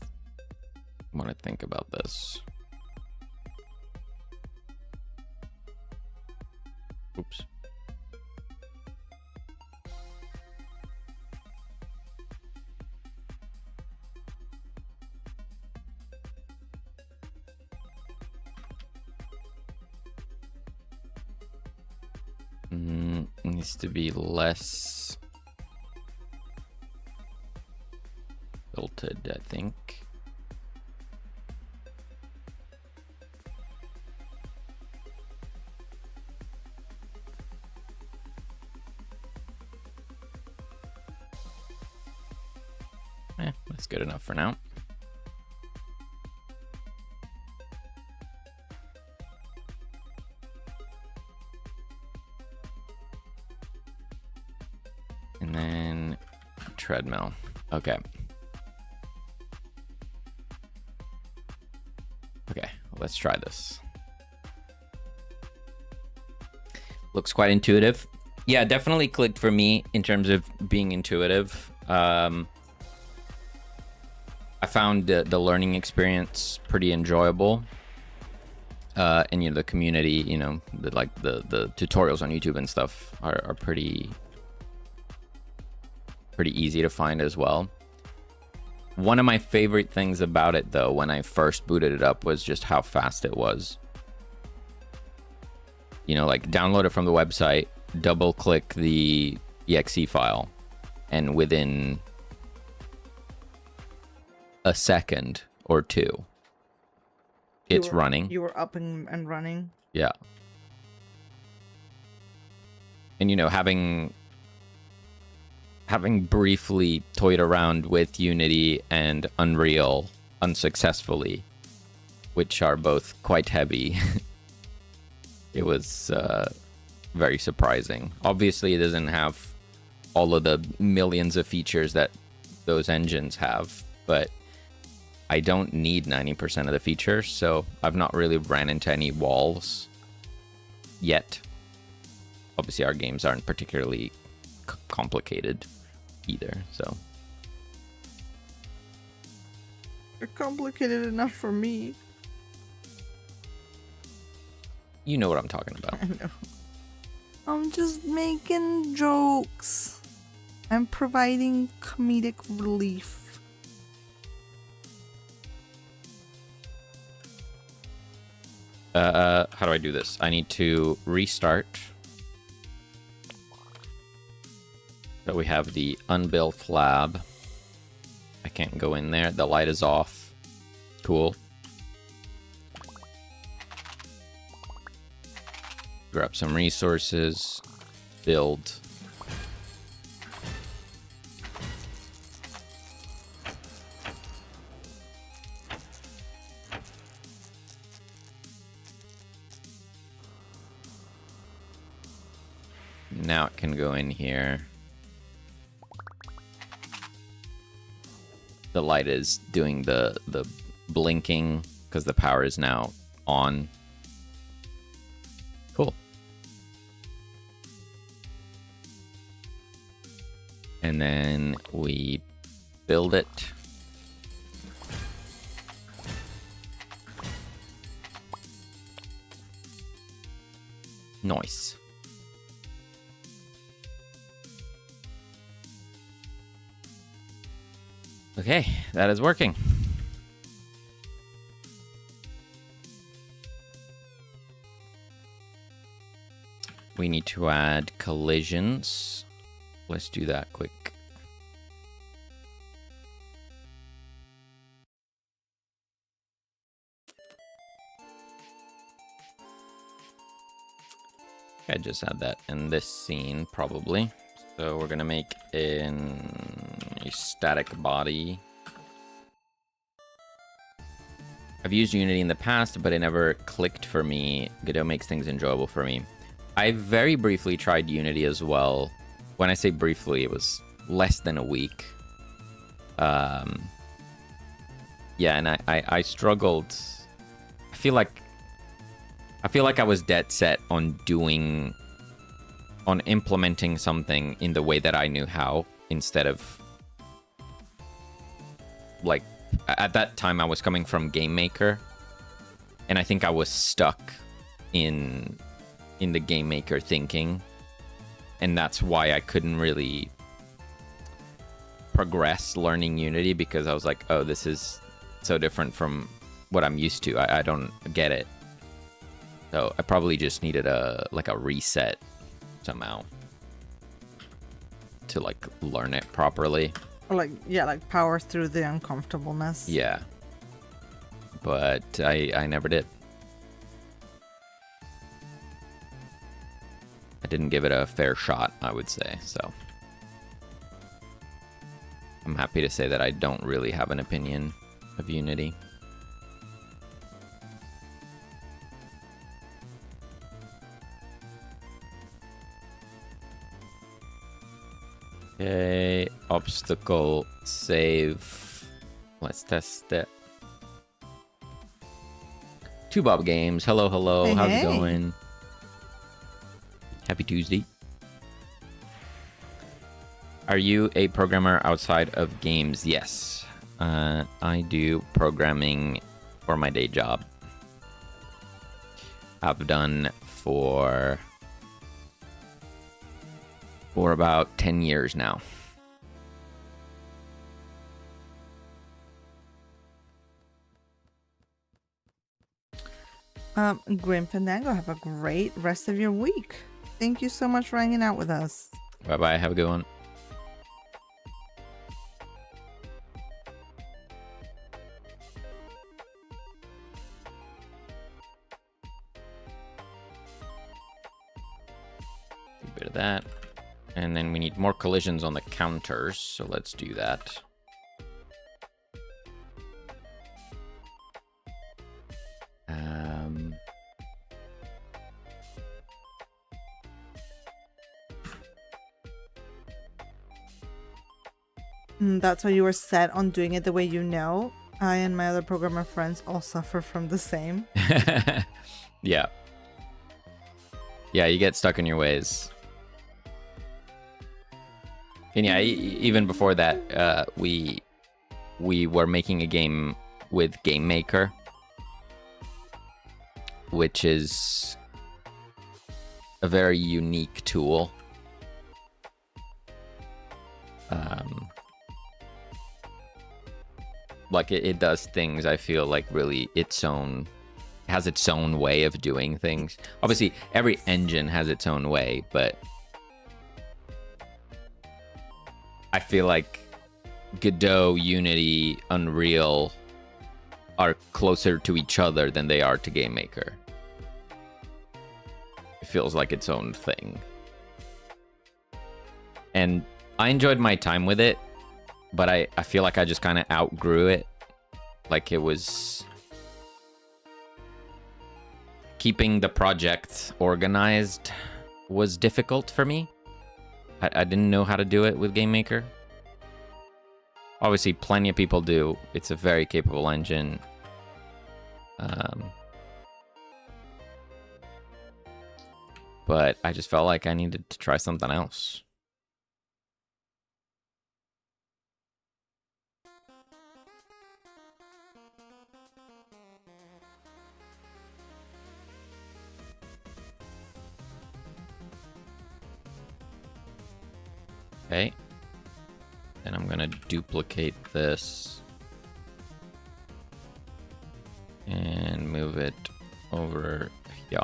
what I think about this. Oops. Needs to be less tilted, I think. That's good enough for now. And then treadmill. Okay. Okay, let's try this. Looks quite intuitive. Yeah, definitely clicked for me in terms of being intuitive. I found the learning experience pretty enjoyable. And you know, the community, you know, the tutorials on YouTube and stuff are pretty easy to find as well. One of my favorite things about it, though, when I first booted it up, was just how fast it was. you know, like download it from the website, double click the exe file, and within a second or two, it's running. You were up and running. Yeah. And, you know, having briefly toyed around with Unity and Unreal unsuccessfully, which are both quite heavy, it was very surprising. Obviously, it doesn't have all of the millions of features that those engines have, but I don't need 90% of the features, so I've not really ran into any walls yet. Obviously, our games aren't particularly complicated either, so. They're complicated enough for me. You know what I'm talking about. I know. I'm just making jokes. I'm providing comedic relief. How do I do this? I need to restart. So we have the unbuilt lab. I can't go in there. The light is off. Cool. Grab some resources. Build. Now it can go in here. The light is doing the blinking because the power is now on. Cool. And then we build it. Nice. Okay, that is working. We need to add collisions. Let's do that quick. I just add that in this scene, probably. So we're gonna make a static body. I've used Unity in the past, but it never clicked for me. Godot makes things enjoyable for me. I very briefly tried Unity as well. When I say briefly, it was less than a week. Yeah, and I struggled. I feel like I was dead set on implementing something in the way that I knew how, instead of, like, at that time I was coming from Game Maker, and I think I was stuck in the Game Maker thinking, and that's why I couldn't really progress learning Unity, because I was like, oh, this is so different from what I'm used to. I don't get it. So I probably just needed a reset somehow to, like, learn it properly. Or like power through the uncomfortableness. Yeah. But I never did. I didn't give it a fair shot, I would say, so. I'm happy to say that I don't really have an opinion of Unity. Okay, obstacle, save. Let's test it. Two Bob Games. Hello, hello. Hey, How's hey. it going? Happy Tuesday. Are you a programmer outside of games? Yes. I do programming for my day job. I've done for about 10 years now. Grim Fandango, have a great rest of your week. Thank you so much for hanging out with us. Bye bye. Have a good one. A bit of that. And then we need more collisions on the counters, so let's do that. That's why you were set on doing it the way you know. I and my other programmer friends all suffer from the same. Yeah. Yeah, you get stuck in your ways. And yeah, even before that, we were making a game with Game Maker, which is a very unique tool. Like it does things, I feel like really has its own way of doing things. Obviously, every engine has its own way, but I feel like Godot, Unity, Unreal are closer to each other than they are to Game Maker. It feels like its own thing. And I enjoyed my time with it, but I feel like I just kind of outgrew it. Like it was... Keeping the project organized was difficult for me. I didn't know how to do it with Game Maker. Obviously, plenty of people do. It's a very capable engine. But I just felt like I needed to try something else. Okay. Then I'm gonna duplicate this and move it over here.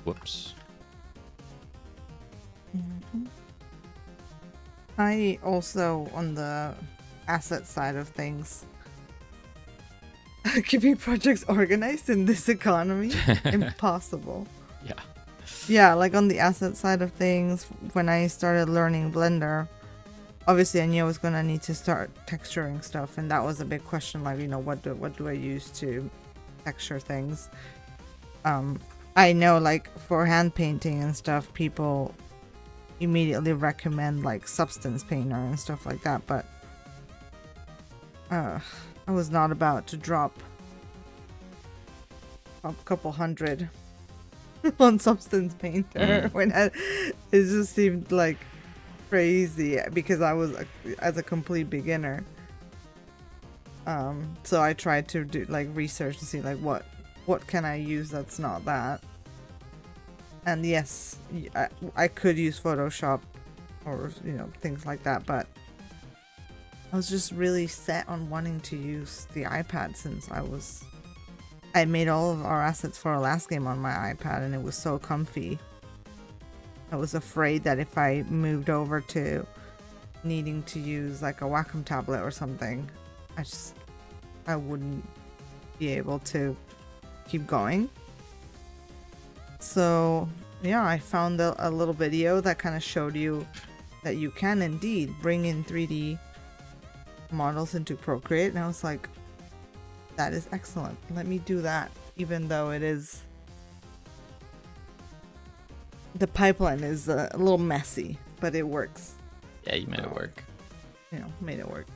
Whoops. I also, on the asset side of things, keeping projects organized in this economy, impossible. Yeah. Yeah, like on the asset side of things, when I started learning Blender, obviously I knew I was gonna need to start texturing stuff, and that was a big question. Like, you know, what do I use to texture things? I know, like for hand painting and stuff, people immediately recommend like Substance Painter and stuff like that, but I was not about to drop a couple hundred on Substance Painter when it just seemed like crazy because I was as a complete beginner. So I tried to do like research to see like what can I use that's not that. And yes, I could use Photoshop or, you know, things like that, but I was just really set on wanting to use the iPad since I made all of our assets for our last game on my iPad, and it was so comfy. I was afraid that if I moved over to needing to use like a Wacom tablet or something, I wouldn't be able to keep going. So yeah, I found a little video that kind of showed you that you can indeed bring in 3D models into Procreate, and I was like, that is excellent. Let me do that, even though it is... The pipeline is a little messy, but it works. Yeah, you made it work. You know, made it work.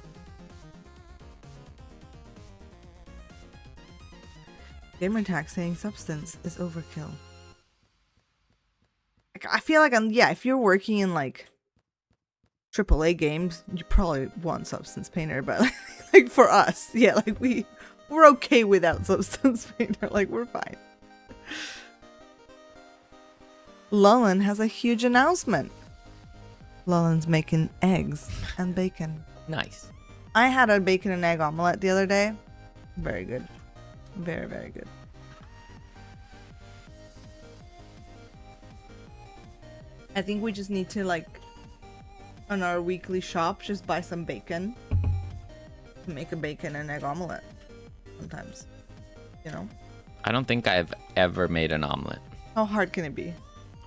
Gamertag saying Substance is overkill. Like, I feel like if you're working in like AAA games, you probably want Substance Painter, but like for us, yeah, like we're okay without Substance Painter, like we're fine. Lullen has a huge announcement. Lullen's making eggs and bacon. Nice. I had a bacon and egg omelet the other day. Very good. Very, very good. I think we just need to, like, on our weekly shop, just buy some bacon. Make a bacon and egg omelet. Sometimes. You know? I don't think I've ever made an omelet. How hard can it be?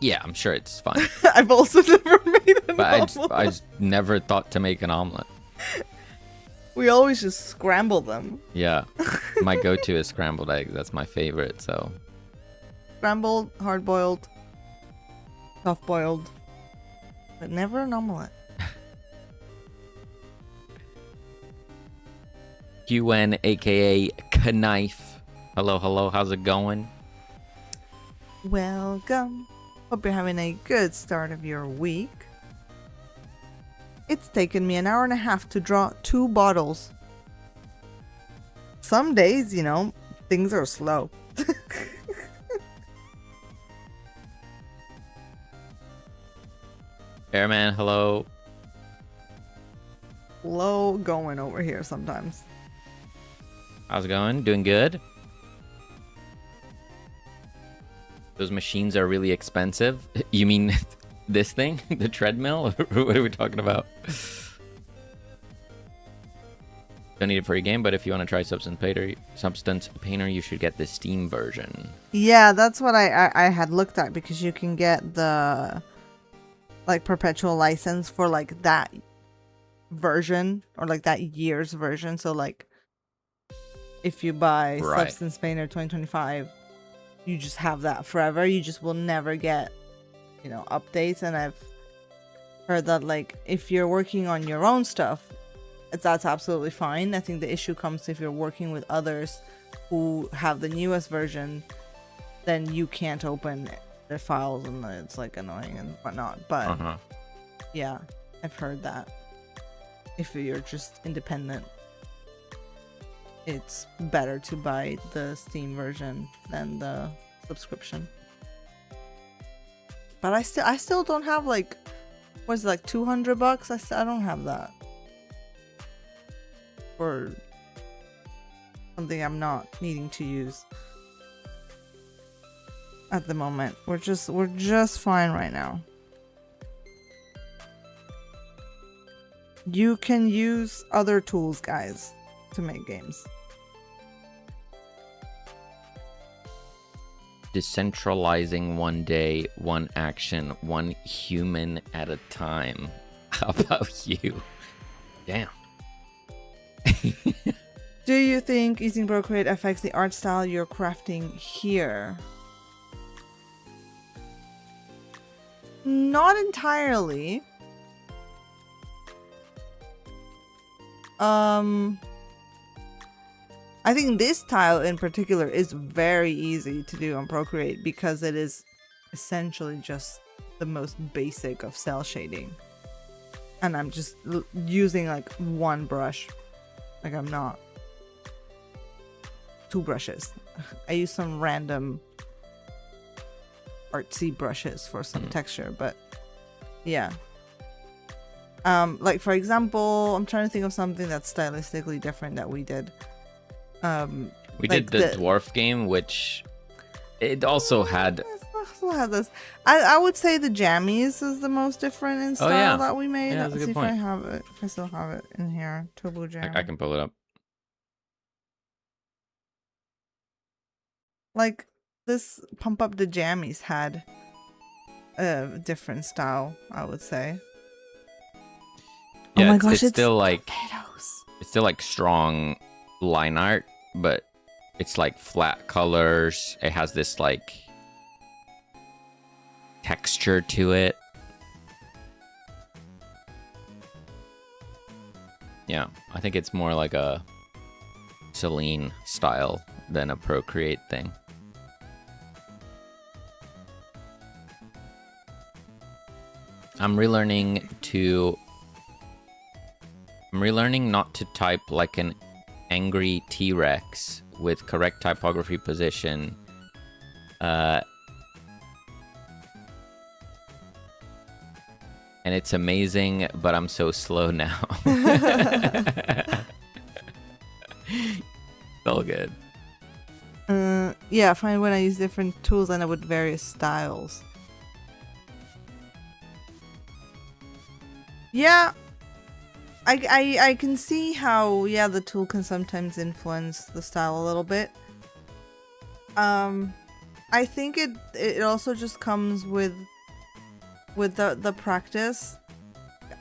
Yeah, I'm sure it's fun. I've also never made an But omelet. I just never thought to make an omelet. We always just scramble them. Yeah. My go-to is scrambled eggs. That's my favorite, so. Scrambled, hard-boiled, soft-boiled. But never an omelet. QN, aka Knife. Hello, hello. How's it going? Welcome. Hope you're having a good start of your week. It's taken me an hour and a half to draw 2 bottles. Some days, you know, things are slow. Airman, hello. Slow going over here sometimes. How's it going? Doing good? Those machines are really expensive. You mean this thing? The treadmill? What are we talking about? Don't need it for your game, but if you want to try Substance Painter, you should get the Steam version. Yeah, that's what I had looked at, because you can get the like perpetual license for like that version, or like that year's version. So like if you buy Right. Substance Painter 2025, you just have that forever. You just will never get, you know, updates. And I've heard that like if you're working on your own stuff, that's absolutely fine. I think the issue comes if you're working with others who have the newest version, then you can't open their files and it's like annoying and whatnot. But yeah, I've heard that if you're just independent, it's better to buy the Steam version than the subscription. But I still don't have like, what is it, like $200? I don't have that for something I'm not needing to use at the moment. We're just fine right now. You can use other tools, guys, to make games. Decentralizing one day, one action, one human at a time. How about you? Damn. Do you think using Procreate affects the art style you're crafting here? Not entirely. I think this tile in particular is very easy to do on Procreate because it is essentially just the most basic of cell shading. And I'm just using like one brush. Like I'm not 2 brushes. I use some random artsy brushes for some texture, but yeah. Like for example, I'm trying to think of something that's stylistically different that we did. We like did the dwarf game, which it also had. This. I would say the jammies is the most different in style that we made. Yeah, Let's see if I have it. If I still have it in here. Turbo Jam. I can pull it up. Like this Pump Up the Jammies had a different style, I would say. Yeah, oh my gosh, it's still like potatoes. It's still like strong line art, but it's like flat colors. It has this like texture to it. Yeah, I think it's more like a Selene style than a Procreate thing. I'm relearning not to type like an angry T-Rex with correct typography position. And it's amazing, but I'm so slow now. All good. Yeah, I find when I use different tools and with various styles. Yeah, I can see how the tool can sometimes influence the style a little bit. I think it also just comes with the practice.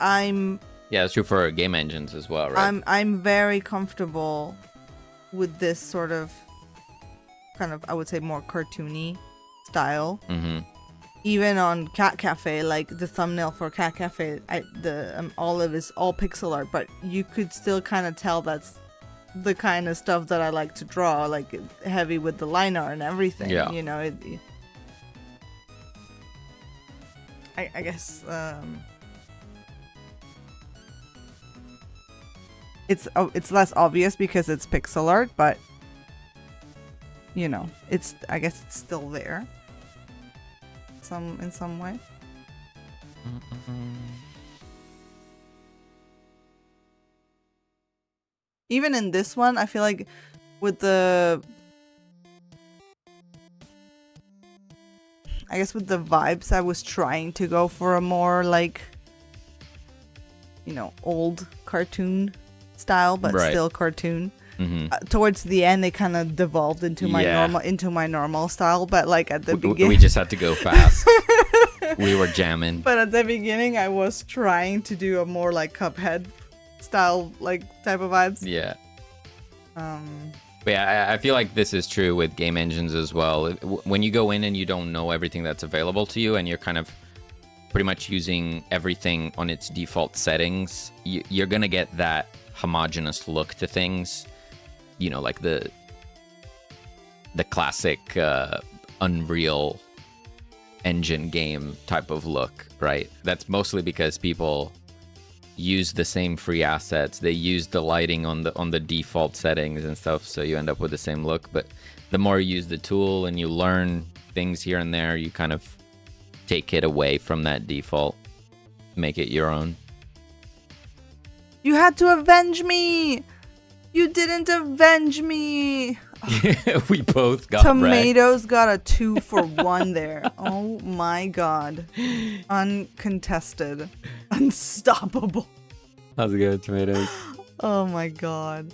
Yeah, it's true for game engines as well, right? I'm very comfortable with this sort of kind of, I would say, more cartoony style. Mm-hmm. Even on Cat Cafe, like the thumbnail for Cat Cafe, the olive is all pixel art, but you could still kind of tell that's the kind of stuff that I like to draw, like heavy with the line art and everything. Yeah. You know, I guess it's less obvious because it's pixel art, but you know, I guess it's still there. In some way. Even in this one, I feel like with the vibes, I was trying to go for a more like, you know, old cartoon style, but Right. still cartoon. Mm-hmm. Towards the end, they kind of devolved into my normal style, but like at the beginning, We just had to go fast. We were jamming. But at the beginning, I was trying to do a more like Cuphead style, like type of vibes. Yeah. But yeah, I feel like this is true with game engines as well. When you go in and you don't know everything that's available to you, and you're kind of pretty much using everything on its default settings, you're gonna get that homogeneous look to things. You know, like the classic Unreal Engine game type of look, right? That's mostly because people use the same free assets. They use the lighting on the default settings and stuff, so you end up with the same look. But the more you use the tool and you learn things here and there, you kind of take it away from that default, make it your own. You had to avenge me! You didn't avenge me! We both got Tomatoes wrecked. got a 2 for 1 there. Oh my god. Uncontested. Unstoppable. How's it going, Tomatoes? Oh my god.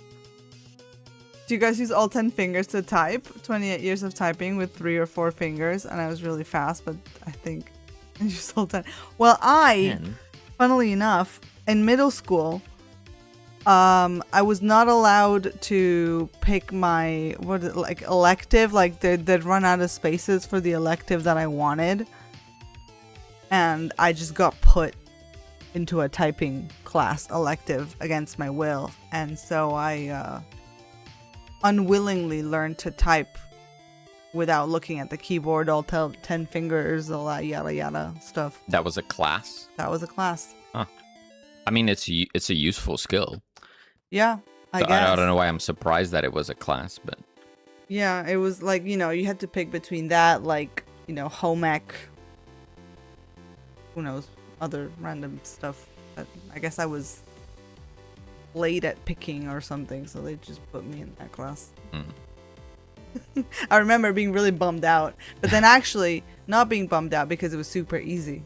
Do you guys use all 10 fingers to type? 28 years of typing with 3 or 4 fingers, and I was really fast, but I think I used all 10. Well, funnily enough, in middle school, I was not allowed to pick my elective. Like they'd run out of spaces for the elective that I wanted, and I just got put into a typing class elective against my will, and so I unwillingly learned to type without looking at the keyboard. All 10 fingers, all that yada yada stuff. That was a class? That was a class. Huh. I mean, it's a useful skill. Yeah, I So guess. I don't know why I'm surprised that it was a class, but Yeah, it was like, you know, you had to pick between that, like, you know, home ec, who knows, other random stuff. But I guess I was late at picking or something, so they just put me in that class. I remember being really bummed out, but then actually not being bummed out because it was super easy.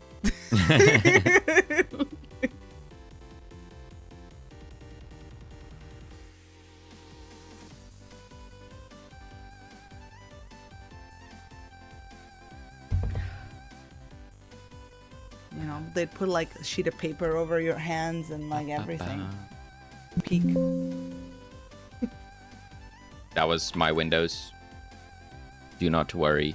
You know, they'd put like a sheet of paper over your hands and like everything. Peek. That was my Windows. Do not worry.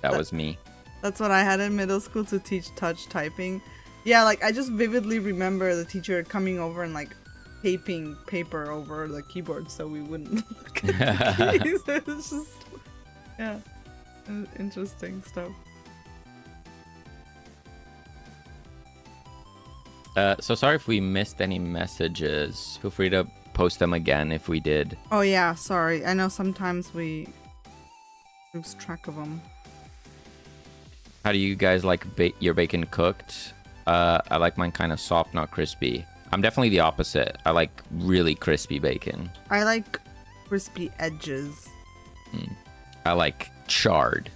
That was me. That's what I had in middle school to teach touch typing. Yeah, like I just vividly remember the teacher coming over and like taping paper over the keyboard so we wouldn't look at the keys. It's just, yeah, interesting stuff. So sorry if we missed any messages. Feel free to post them again if we did. Oh yeah, sorry. I know sometimes we lose track of them. How do you guys like your bacon cooked? I like mine kind of soft, not crispy. I'm definitely the opposite. I like really crispy bacon. I like crispy edges. I like charred.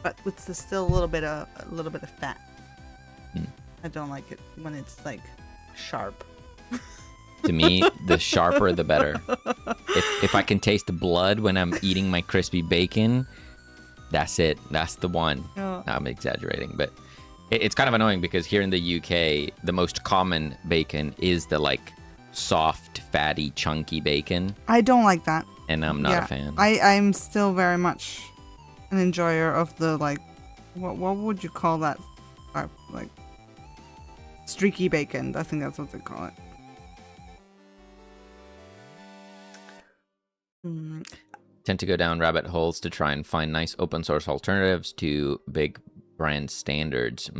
But with still a little bit of fat. I don't like it when it's like sharp. To me, the sharper the better. If I can taste the blood when I'm eating my crispy bacon, that's it. That's the one. Oh. I'm exaggerating, but it's kind of annoying because here in the UK, the most common bacon is the like soft, fatty, chunky bacon, I don't like that. and I'm not a fan. I'm still very much an enjoyer of the like, what would you call that? Like streaky bacon. I think that's what they call it. Mm. Tend to go down rabbit holes to try and find nice open source alternatives to big brand standards.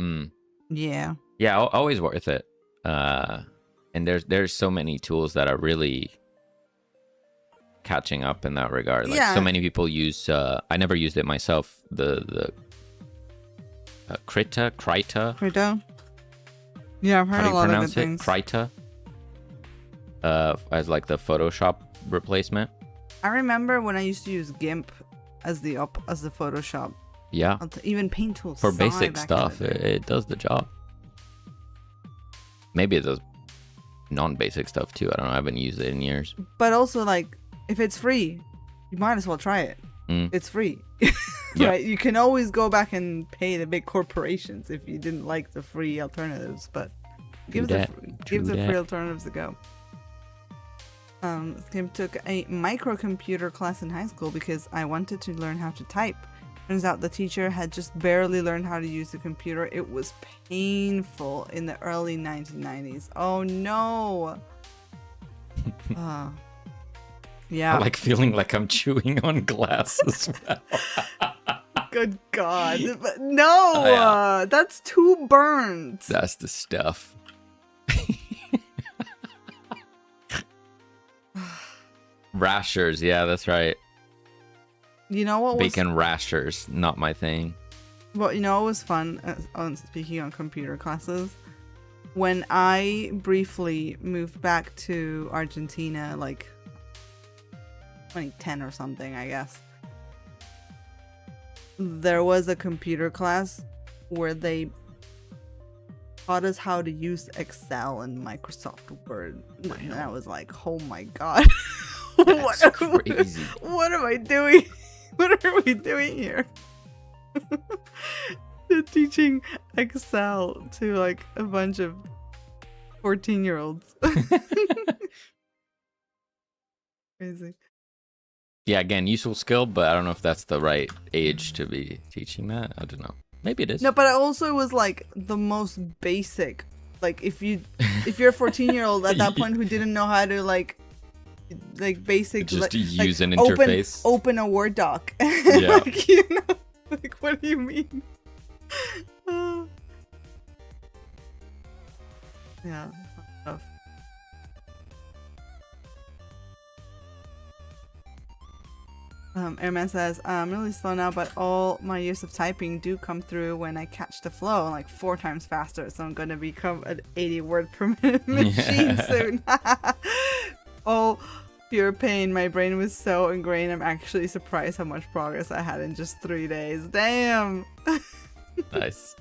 Yeah. Yeah, always worth it. And there's so many tools that are really catching up in that regard. Like Yeah. so many people use. I never used it myself. The Krita. Credo. Yeah, I've How heard do a you lot of pronounce good it? things. Krita. As like the Photoshop replacement. I remember when I used to use GIMP as the Photoshop. Yeah. Even Paint Tool. For Sai basic back in stuff, the day. it does the job. Maybe it does non-basic stuff too. I don't know. I haven't used it in years. But also, like, if it's free, you might as well try it. It's free. Yeah. Right? You can always go back and pay the big corporations if you didn't like the free alternatives, but give the free alternatives a go. Kim took a microcomputer class in high school because I wanted to learn how to type. Turns out the teacher had just barely learned how to use the computer. It was painful in the early 1990s. Oh no! Yeah. I like feeling like I'm chewing on glass as well. Good God. But no! Oh, yeah. That's too burnt. That's the stuff. Rashers, yeah, that's right. You know what was Bacon rashers, not my thing. Well, you know what was fun, speaking on computer classes? When I briefly moved back to Argentina, like 2010 or something, I guess. There was a computer class where they taught us how to use Excel and Microsoft Word. And I was like, oh my God. That's crazy. What am I doing? What are we doing here? They're teaching Excel to like a bunch of 14-year-olds. Crazy. Yeah, again, useful skill, but I don't know if that's the right age to be teaching that. I don't know. Maybe it is. No, but it also was like the most basic. Like if you're a 14-year-old at that point who didn't know how to like basic just to like, use an interface. Open a Word doc. Yeah. Like, you know, like what do you mean? Yeah. Tough. Airman says, I'm really slow now, but all my years of typing do come through when I catch the flow, like 4 times faster, so I'm gonna become an 80 word per minute machine soon. Oh, pure pain. My brain was so ingrained, I'm actually surprised how much progress I had in just 3 days. Damn! Nice.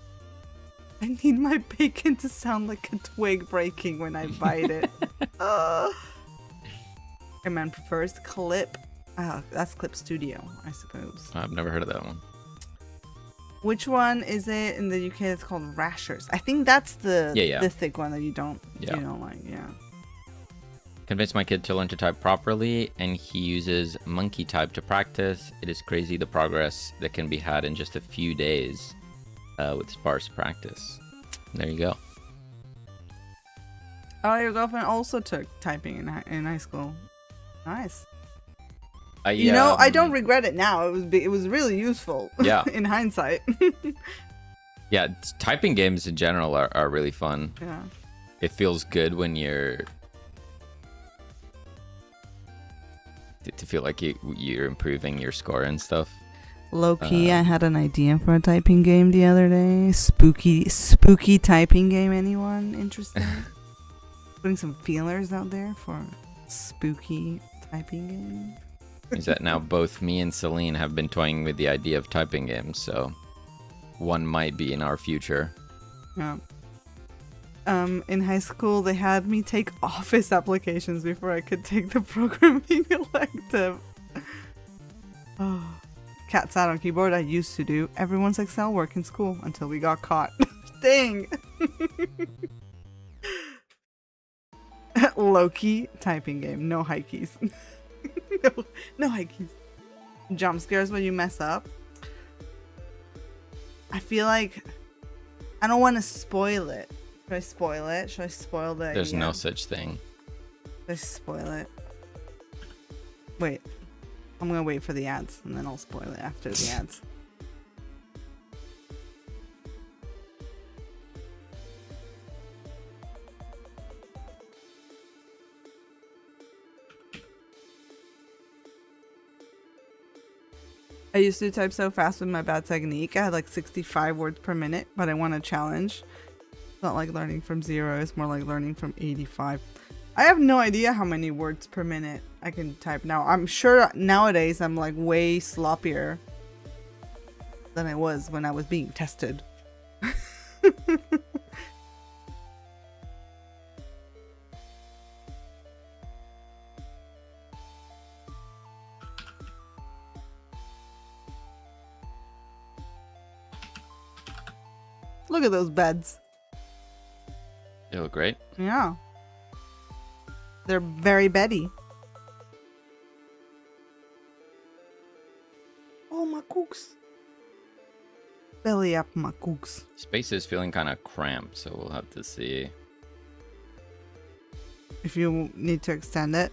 I need my bacon to sound like a twig breaking when I bite it. Airman prefers Clip. That's Clip Studio, I suppose. I've never heard of that one. Which one is it in the UK? It's called Rashers. I think that's the thick one that you don't like. Yeah. Convinced my kid to learn to type properly, and he uses monkey type to practice. It is crazy the progress that can be had in just a few days with sparse practice. There you go. Oh, your girlfriend also took typing in high school. Nice. You know, I don't regret it now. It was really useful. Yeah. In hindsight. Yeah, typing games in general are really fun. Yeah. It feels good when you're to feel like you're improving your score and stuff. Low key, I had an idea for a typing game the other day. Spooky typing game. Anyone interested? Putting some feelers out there for spooky typing game. Is that now both me and Selene have been toying with the idea of typing games, so one might be in our future. Yeah. in high school they had me take office applications before I could take the programming elective. Oh. Cat sat on keyboard I used to do everyone's Excel work in school until we got caught. Dang. Low-key typing game. No high keys. no high keys. Jump scares when you mess up. I feel like I don't want to spoil it. Should I spoil it? Should I spoil the There's no such thing. Should I spoil it? Wait. I'm gonna wait for the ads and then I'll spoil it after the ads. I used to type so fast with my bad technique. I had like 65 words per minute, but I want a challenge. It's not like learning from 0, it's more like learning from 85. I have no idea how many words per minute I can type now. I'm sure nowadays I'm like way sloppier than I was when I was being tested. Look at those beds. They look great. Yeah. They're very Betty. Oh, my cooks. Belly up, my cooks. Space is feeling kind of cramped, so we'll have to see. If you need to extend it.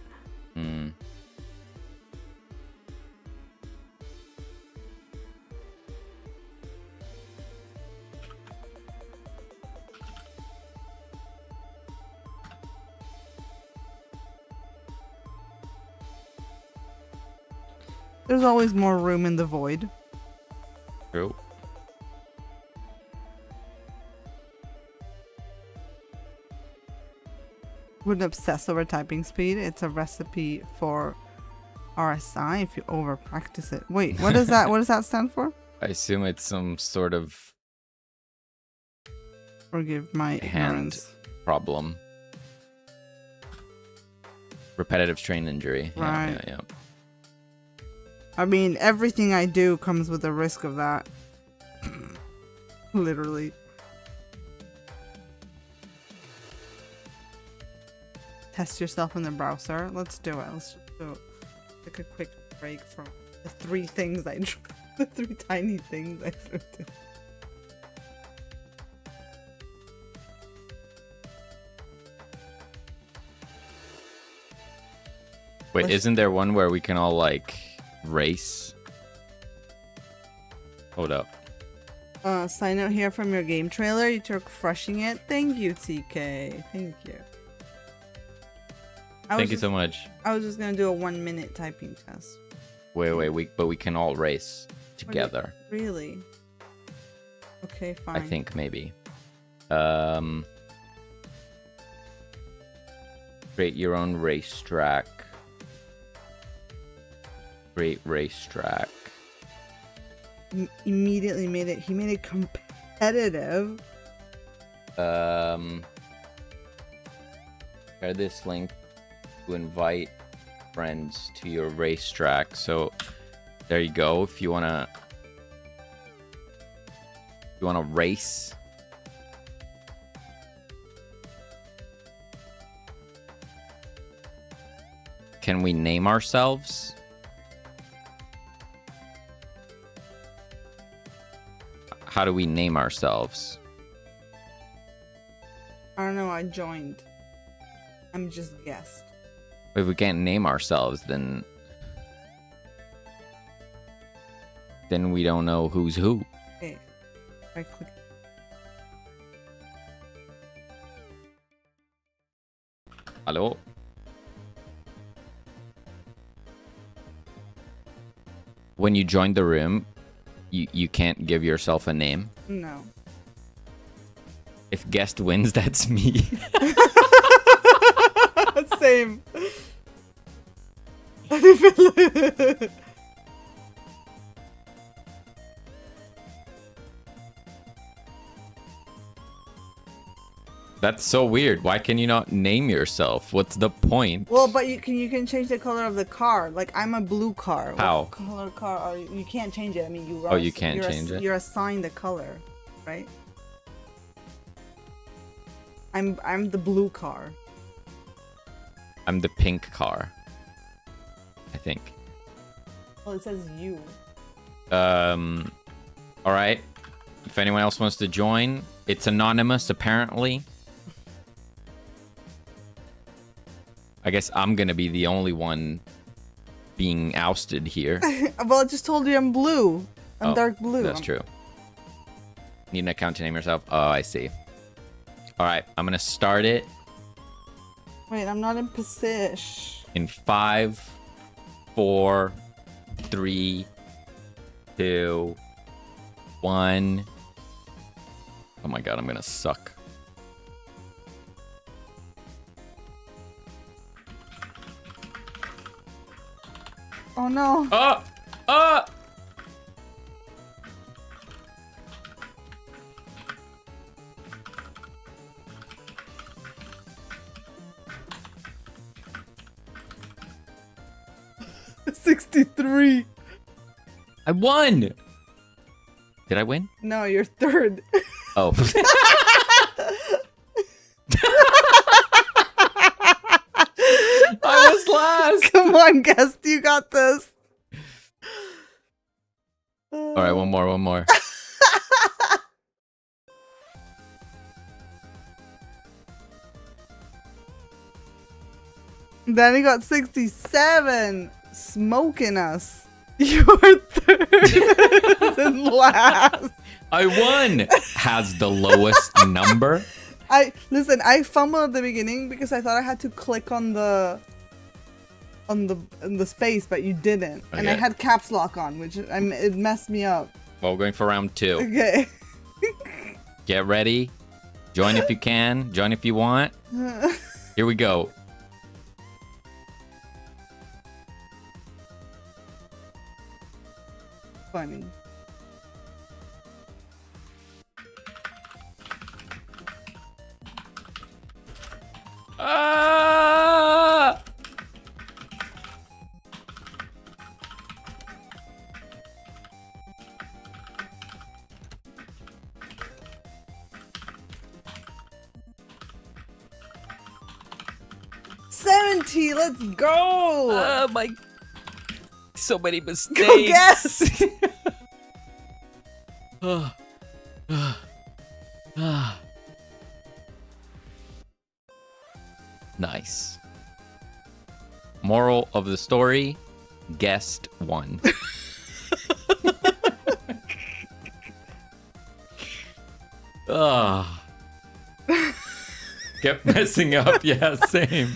Hmm. There's always more room in the void. True. Wouldn't obsess over typing speed. It's a recipe for RSI if you over practice it. Wait, what is that? What does that stand for? I assume it's some sort of Forgive my hand ignorance. problem. Repetitive strain injury. Right. Yeah. I mean, everything I do comes with a risk of that. Literally. Test yourself in the browser. Let's do it. Let's just do it. Take a quick break from the 3 things I drew. The 3 tiny things I drew. Wait, Let's- isn't there one where we can all like race? Hold up. Sign out here from your game trailer. You took crushing it. Thank you, TK. Thank you. Thank you so much. I was just gonna do a 1-minute typing test. Wait, but we can all race together. Really? Okay, fine. I think maybe. Create your own racetrack. Create racetrack. Immediately made it. He made it competitive. Share this link to invite friends to your racetrack. So there you go. If you wanna race. Can we name ourselves? How do we name ourselves? I don't know. I joined. I'm just guest. If we can't name ourselves, then we don't know who's who. Okay. I click. Hello? When you join the room, you can't give yourself a name. No. If guest wins, that's me. Same. That's so weird. Why can you not name yourself? What's the point? Well, but you can change the color of the car. Like I'm a blue car. How? What color car are you? You can't change it. I mean, you. Oh, you can't change it? You're assigned the color, right? I'm the blue car. I'm the pink car. I think. Well, it says you. All right. If anyone else wants to join, it's anonymous apparently. I guess I'm gonna be the only one being ousted here. Well, I just told you I'm blue. I'm dark blue. That's true. Need an account to name yourself? Oh, I see. All right, I'm gonna start it. Wait, I'm not in position. In 5, 4, 3, 2, 1. Oh my god, I'm gonna suck. Oh no. Oh! 63. I won! Did I win? No, you're third. Oh. I was last! Come on, guest, you got this. Alright, one more. Danny got 67. Smoking us. You're third and last. I won! Has the lowest number. Listen, I fumbled at the beginning because I thought I had to click on the space, but you didn't. And I Okay. had caps lock on, which it messed me up. Well, we're going for round 2. Okay. Get ready. Join if you can. Join if you want. Here we go. Funny. Ah! $70. Let's go. Oh my! So many mistakes. Go guess. Nice. Moral of the story: guest won. Kept messing up. Yeah, same.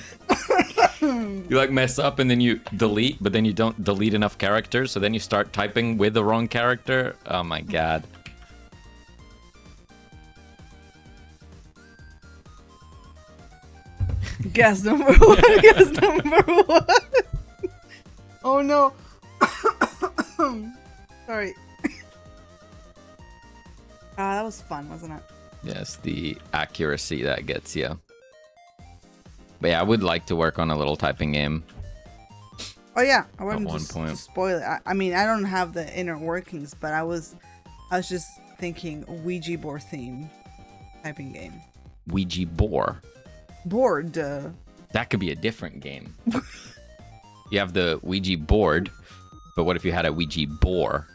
You like mess up and then you delete, but then you don't delete enough characters, so then you start typing with the wrong character. Oh my god. Guess number one. Guess number one. Oh no. Sorry. Ah, that was fun, wasn't it? Yes, the accuracy that gets you. But yeah, I would like to work on a little typing game. Oh yeah, I wasn't one just point. to spoil it. I mean, I don't have the inner workings, but I was just thinking Ouija board theme typing game. Ouija board. Board. That could be a different game. You have the Ouija board, but what if you had a Ouija boar?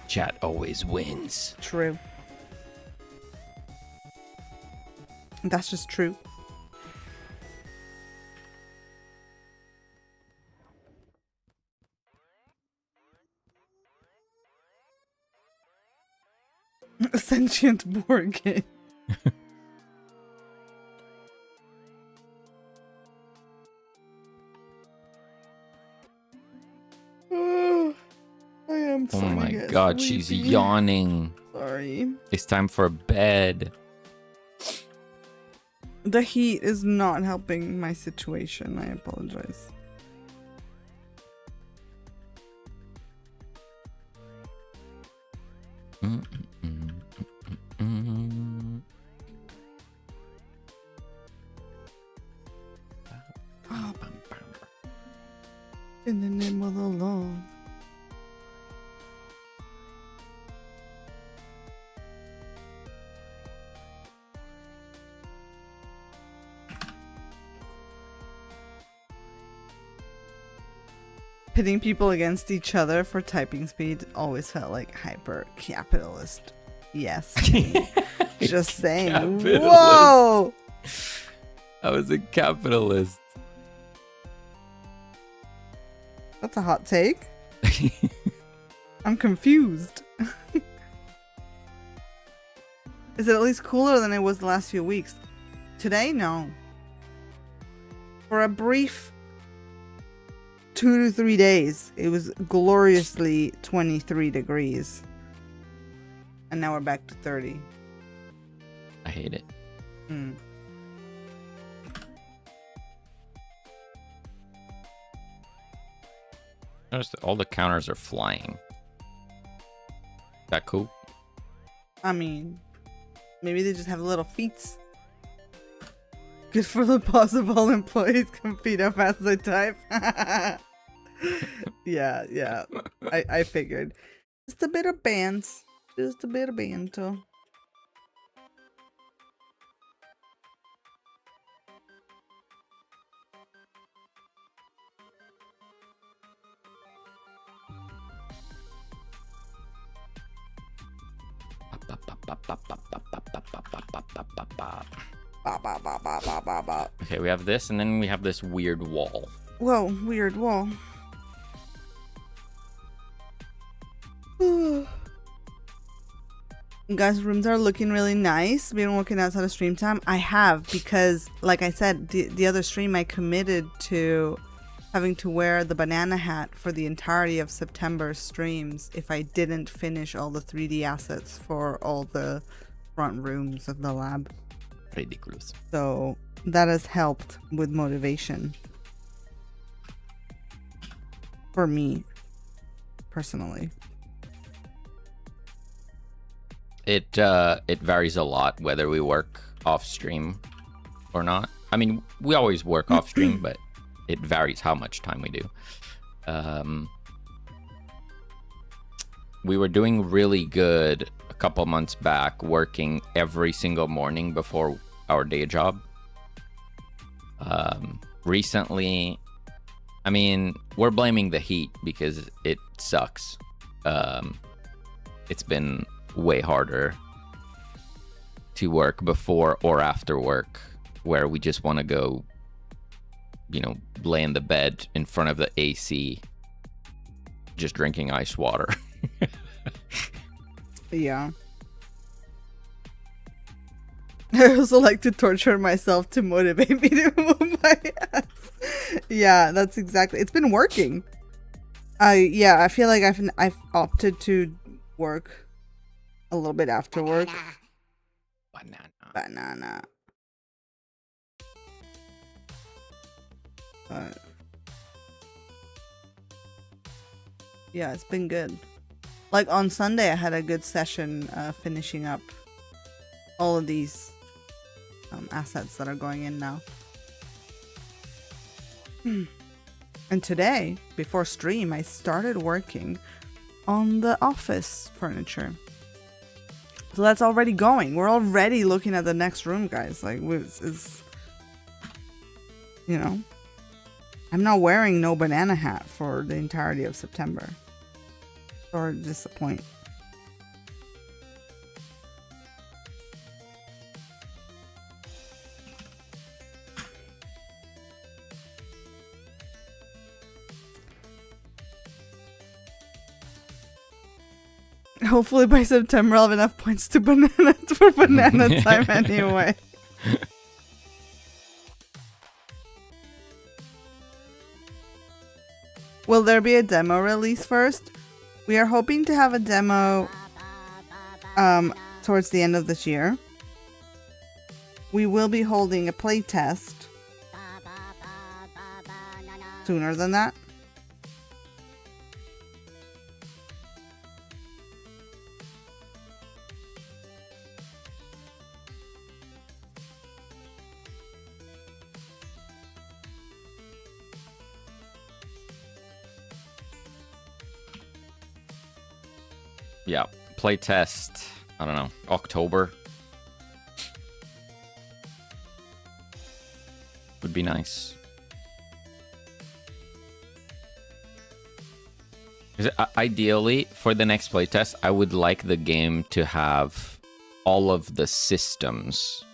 Chat always wins. True. That's just true. A sentient board game. Oh, I am Oh starting to my get god, she's sleepy. yawning. Sorry. It's time for bed. The heat is not helping my situation. I apologize. pitting people against each other for typing speed always felt like hyper capitalist. Yes. Just saying. Capitalist. Whoa! I was a capitalist. That's a hot take. I'm confused. Is it at least cooler than it was the last few weeks? Today, no. For a brief 2 to 3 days, it was gloriously 23 degrees. And now we're back to 30. I hate it. Hmm. Notice that all the counters are flying. That cool? I mean, maybe they just have little feet. Good for the possible employees compete how fast they type. yeah. I figured. Just a bit of bands. Just a bit of banter. Okay, we have this, and then we have this weird wall. Whoa, weird wall. Guys, rooms are looking really nice. Been working outside of stream time. I have, because like I said, the other stream I committed to having to wear the banana hat for the entirety of September streams if I didn't finish all the 3D assets for all the front rooms of the lab. Ridiculous. So that has helped with motivation for me personally. It varies a lot whether we work off stream or not. I mean, we always work off stream, but it varies how much time we do. We were doing really good a couple months back, working every single morning before our day job. Recently, I mean, we're blaming the heat because it sucks. It's been way harder to work before or after work, where we just want to go, you know, lay in the bed in front of the AC, just drinking ice water. Yeah. I also like to torture myself to motivate me to move my ass. Yeah, that's exactly. It's been working. I feel like I've opted to work a little bit after work. Banana. But yeah, it's been good. Like on Sunday, I had a good session finishing up all of these assets that are going in now. And today, before stream, I started working on the office furniture. So that's already going. We're already looking at the next room, guys. Like, it's you know, I'm not wearing no banana hat for the entirety of September. Or disappoint. Hopefully by September I'll have enough points to for banana time anyway. Will there be a demo release first? We are hoping to have a demo towards the end of this year. We will be holding a play test sooner than that. Yeah, play test. I don't know, October would be nice. 'Cause ideally, for the next playtest, I would like the game to have all of the systems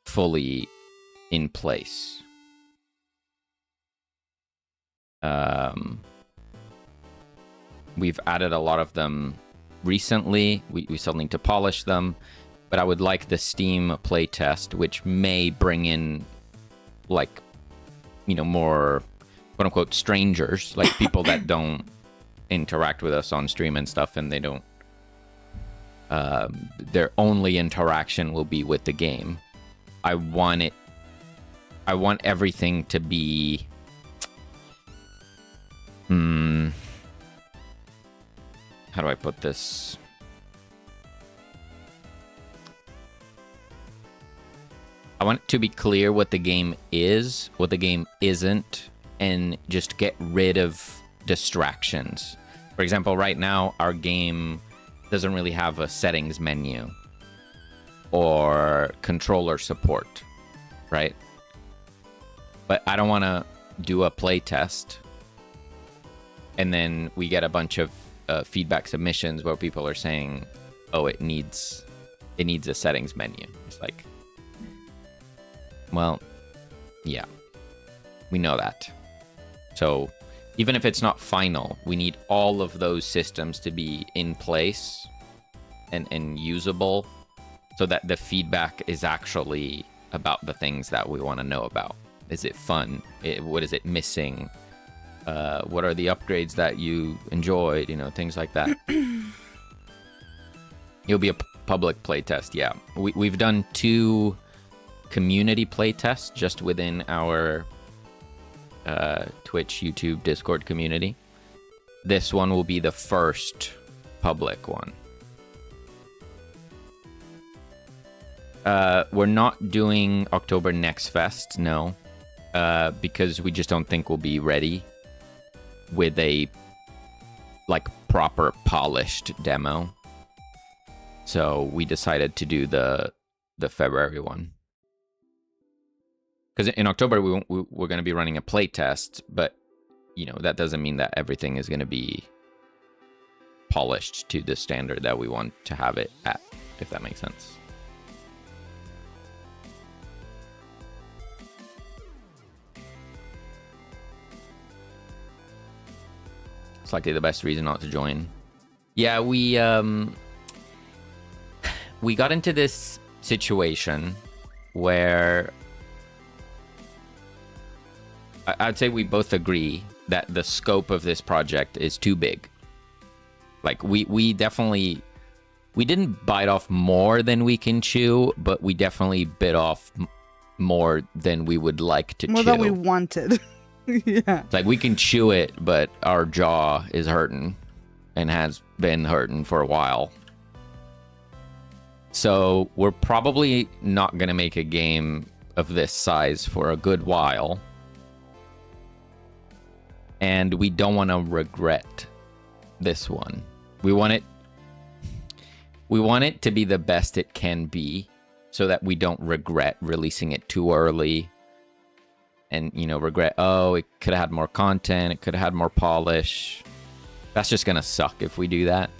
fully in place. We've added a lot of them recently. We still need to polish them, but I would like the Steam playtest, which may bring in, like, you know, more quote unquote strangers, like people that don't interact with us on stream and stuff, and they don't. Their only interaction will be with the game. I want everything to be. How do I put this? I want it to be clear what the game is, what the game isn't, and just get rid of distractions. For example, right now, our game doesn't really have a settings menu or controller support, right? But I don't want to do a play test and then we get a bunch of feedback submissions where people are saying, oh, it needs a settings menu. It's like, well, yeah, we know that. So even if it's not final, we need all of those systems to be in place and usable so that the feedback is actually about the things that we want to know about. Is it fun? What is it missing? What are the upgrades that you enjoyed? You know, things like that. It'll be a public playtest, yeah. We've done 2 community playtests just within our Twitch, YouTube, Discord community. This one will be the first public one. We're not doing October Next Fest, no, because we just don't think we'll be ready with a like proper polished demo. So we decided to do the February one. Because in October we're going to be running a play test, but you know that doesn't mean that everything is going to be polished to the standard that we want to have it at, if that makes sense. It's likely the best reason not to join. Yeah, we got into this situation where I'd say we both agree that the scope of this project is too big. Like we definitely, we didn't bite off more than we can chew, but we definitely bit off more than we would like to chew. More than we wanted. Yeah. It's like we can chew it, but our jaw is hurting and has been hurting for a while. So we're probably not going to make a game of this size for a good while. And we don't want to regret this one. We want it to be the best it can be so that we don't regret releasing it too early. And, you know, regret, oh, it could have had more content. It could have had more polish. That's just going to suck if we do that.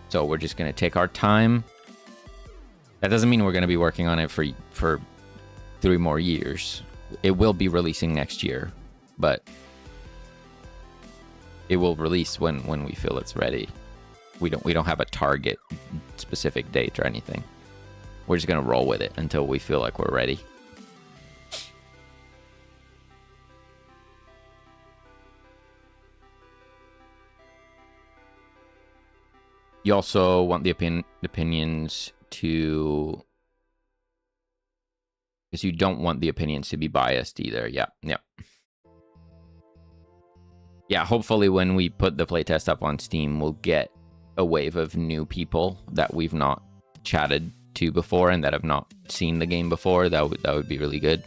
So we're just going to take our time. That doesn't mean we're going to be working on it for 3 more years. It will be releasing next year, but it will release when we feel it's ready. We don't have a target specific date or anything. We're just going to roll with it until we feel like we're ready. You also want the opinions to... Because you don't want the opinions to be biased either. Yeah. Yeah, hopefully when we put the playtest up on Steam, we'll get a wave of new people that we've not chatted to before and that have not seen the game before. That would be really good.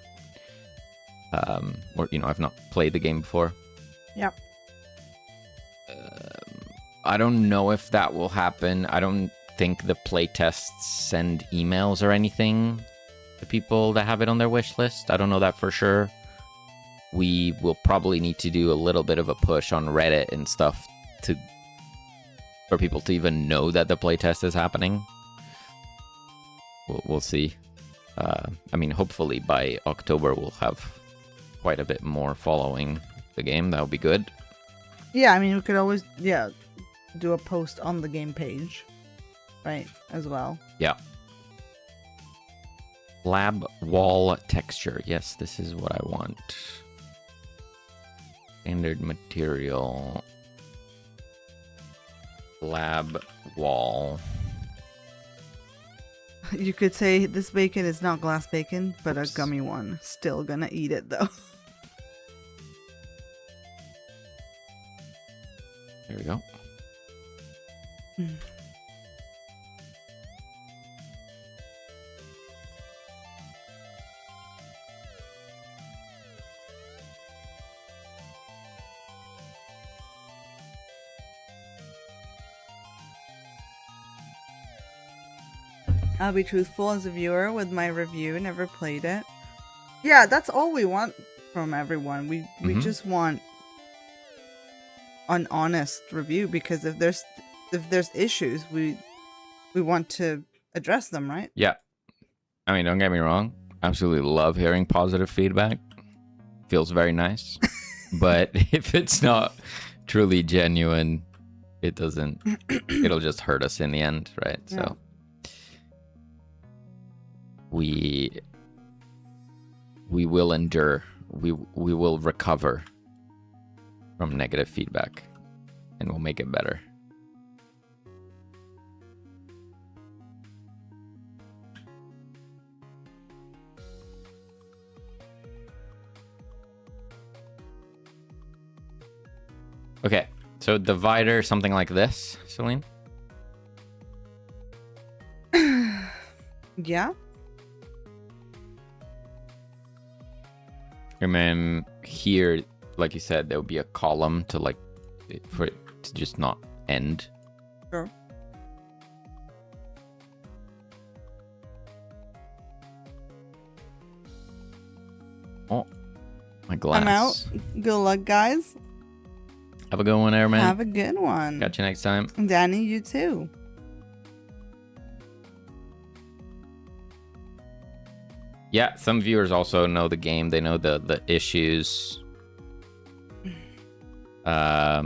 Or, you know, I've not played the game before. Yep. I don't know if that will happen. I don't think the playtests send emails or anything to people that have it on their wish list. I don't know that for sure. we will probably need to do a little bit of a push on Reddit and stuff for people to even know that the playtest is happening. We'll see. I mean, hopefully by October we'll have quite a bit more following the game. That would be good. Yeah, I mean, we could always, do a post on the game page, right, as well. Yeah. Lab wall texture. Yes, this is what I want. Standard material. Lab wall. You could say this bacon is not glass bacon, but a gummy one. Still gonna eat it though. There we go. I'll be truthful as a viewer with my review. Never played it. Yeah, that's all we want from everyone. We just want an honest review, because if there's issues, we want to address them, right? Yeah. I mean, don't get me wrong. Absolutely love hearing positive feedback. Feels very nice. But if it's not truly genuine, it'll just hurt us in the end, right? Yeah. So we will endure. We will recover from negative feedback, and we'll make it better. Okay, so divider, something like this, Selene? Yeah. And then here, like you said, there would be a column to for it to just not end. Sure. Oh, my glass. I'm out. Good luck, guys. Have a good one, Airman. Have a good one. Catch you next time. Danny, you too. Yeah, some viewers also know the game. They know the issues. Or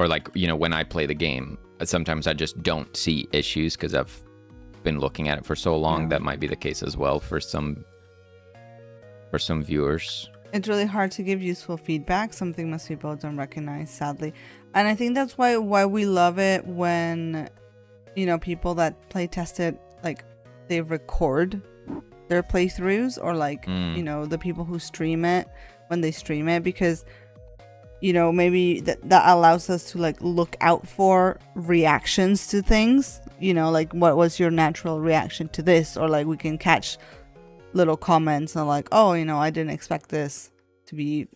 like, when I play the game, sometimes I just don't see issues because I've been looking at it for so long. Yeah. That might be the case as well for some viewers. It's really hard to give useful feedback. Something most people don't recognize, sadly. And I think that's why we love it when, people that play test it, like, they record their playthroughs, or like, the people who stream it when they stream it, because, maybe that allows us to like look out for reactions to things, like what was your natural reaction to this, or like we can catch little comments and like, oh, I didn't expect this to be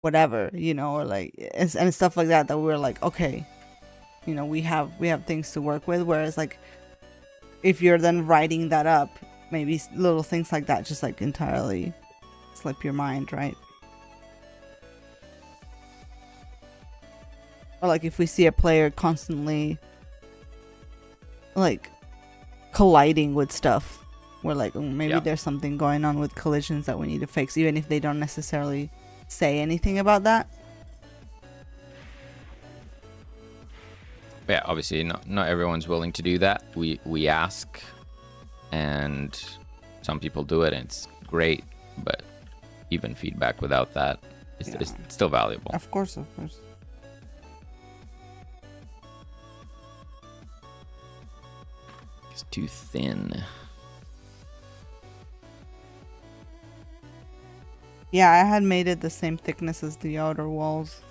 whatever, or like, and stuff like that we're like, okay, we have things to work with. Whereas like, if you're then writing that up, maybe little things like that just like entirely slip your mind, right? Or like if we see a player constantly like colliding with stuff, we're like, maybe there's something going on with collisions that we need to fix, even if they don't necessarily say anything about that. Yeah, obviously not everyone's willing to do that. We ask, and some people do it, and it's great. But even feedback without that is still valuable. Of course. It's too thin. Yeah, I had made it the same thickness as the outer walls.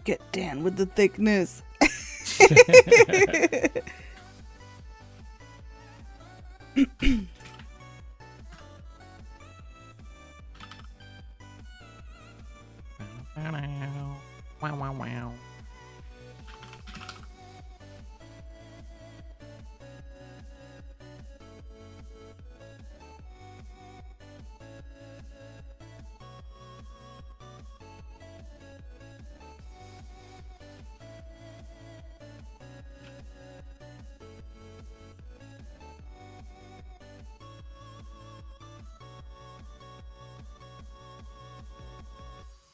Get down with the thickness. Wow, wow, wow.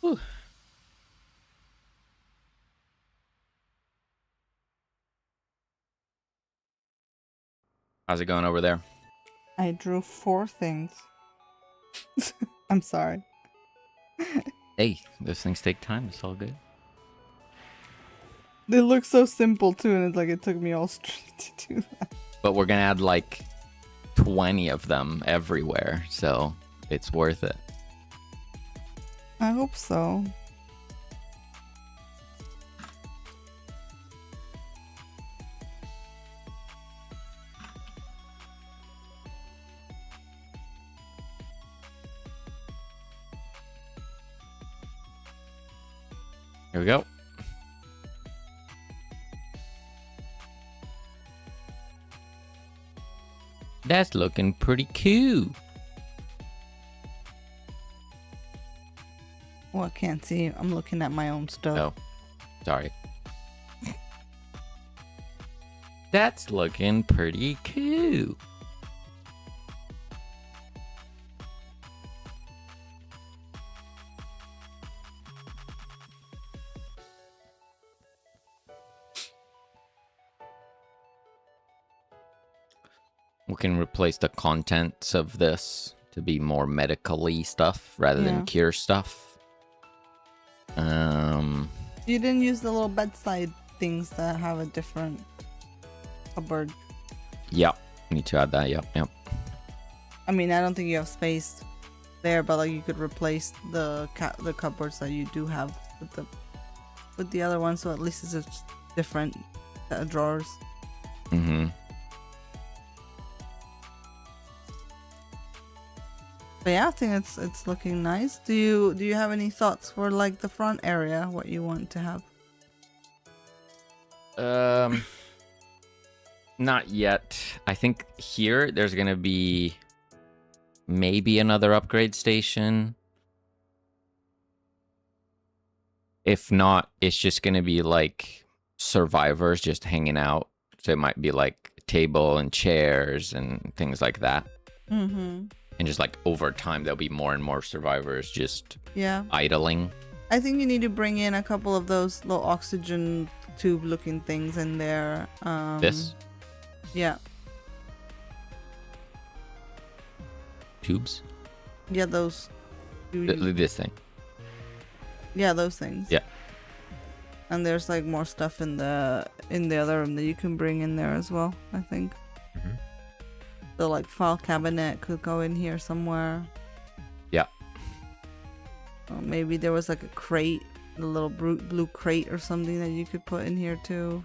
Whew. How's it going over there? I drew 4 things. I'm sorry. Hey, those things take time. It's all good. They look so simple too, and it's like it took me all straight to do that. But we're gonna add like 20 of them everywhere, so it's worth it. I hope so. Here we go. That's looking pretty cool. Oh, I can't see. I'm looking at my own stuff. Oh, sorry. That's looking pretty cool. We can replace the contents of this to be more medical-y stuff rather than cure stuff. You didn't use the little bedside things that have a different cupboard. Yep. Need to add that. Yep. I mean, I don't think you have space there, but like you could replace the cupboards that you do have with the other one, so at least it's just different drawers. Mm-hmm. But yeah, I think it's looking nice. Do you have any thoughts for like the front area, what you want to have? Not yet. I think here there's gonna be maybe another upgrade station. If not, it's just gonna be like survivors just hanging out. So it might be like table and chairs and things like that. Mm-hmm. And just like over time, there'll be more and more survivors just idling. I think you need to bring in a couple of those little oxygen tube looking things in there. This? Yeah. Tubes? Yeah, those. This thing. Yeah, those things. Yeah. And there's like more stuff in the other room that you can bring in there as well, I think. Mm-hmm. The like file cabinet could go in here somewhere. Yeah. Or maybe there was like a crate, a little blue crate or something that you could put in here too.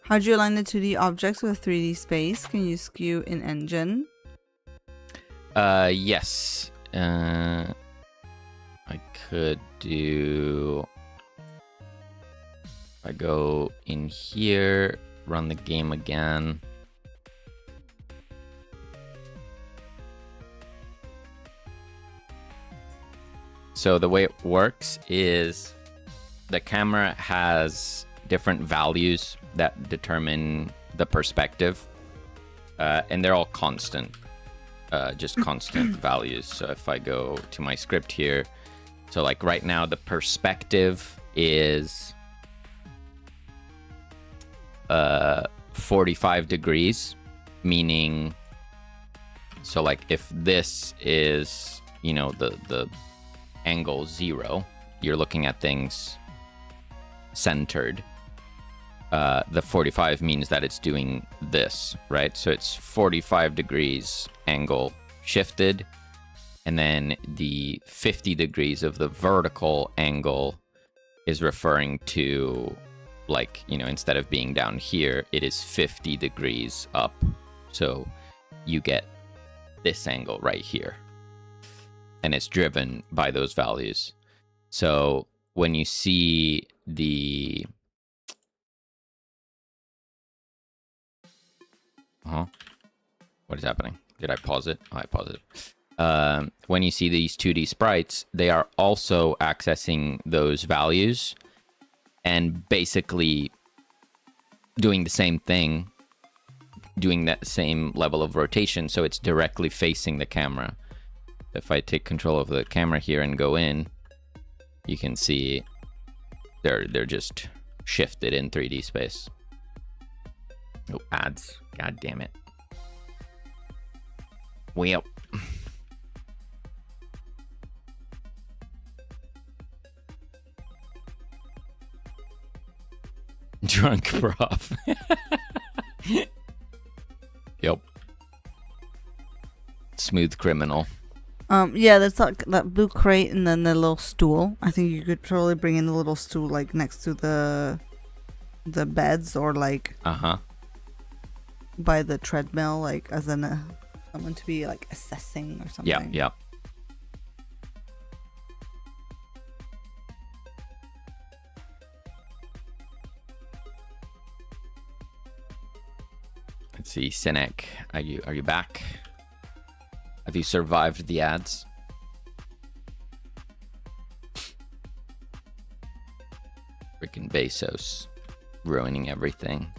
How do you align the 2D objects with 3D space? Can you skew in engine? Yes. I could do... If I go in here, run the game again. So the way it works is the camera has different values that determine the perspective, and they're all constant. Just constant values. So if I go to my script here, so like right now the perspective is 45 degrees, meaning, so like if this is, you know, the angle 0, you're looking at things centered. the 45 means that it's doing this, right? So it's 45 degrees angle shifted, and then the 50 degrees of the vertical angle is referring to, like, you know, instead of being down here, it is 50 degrees up. So you get this angle right here, and it's driven by those values. So when you see the what is happening? Did I pause it? Oh, I paused it. When you see these 2D sprites, they are also accessing those values and basically doing the same thing, doing that same level of rotation, so it's directly facing the camera. If I take control of the camera here and go in, you can see they're just shifted in 3D space. Oh, ads. God damn it. Well. Drunk prof. Yep. Smooth criminal. Yeah, there's like that blue crate and then the little stool. I think you could probably bring in the little stool like next to the beds, or like by the treadmill, like as an someone to be like assessing or something. Yeah, yeah. Let's see, Cynic, are you back? Have you survived the ads? Freaking Bezos ruining everything.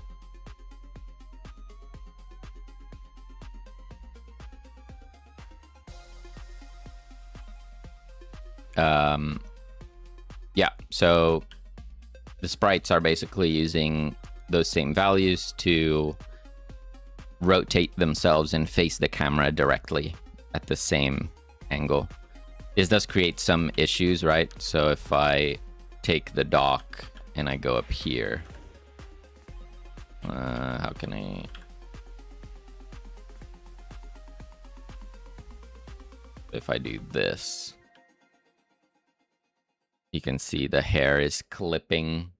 Yeah, so the sprites are basically using those same values to rotate themselves and face the camera directly at the same angle. This does create some issues, right? So if I take the dock and I go up here, how can I... If I do this, you can see the hair is clipping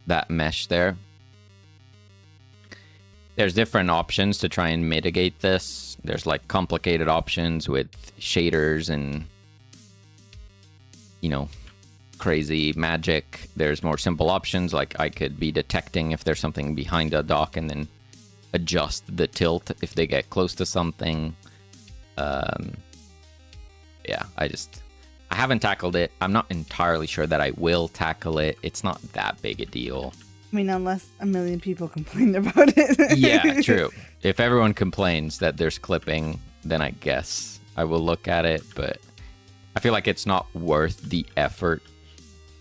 that mesh there. There's different options to try and mitigate this. There's like complicated options with shaders and, you know, crazy magic. There's more simple options, like I could be detecting if there's something behind a dock and then adjust the tilt if they get close to something. Yeah, I haven't tackled it. I'm not entirely sure that I will tackle it. It's not that big a deal. I mean, unless a million people complain about it. Yeah, true. If everyone complains that there's clipping, then I guess I will look at it, but I feel like it's not worth the effort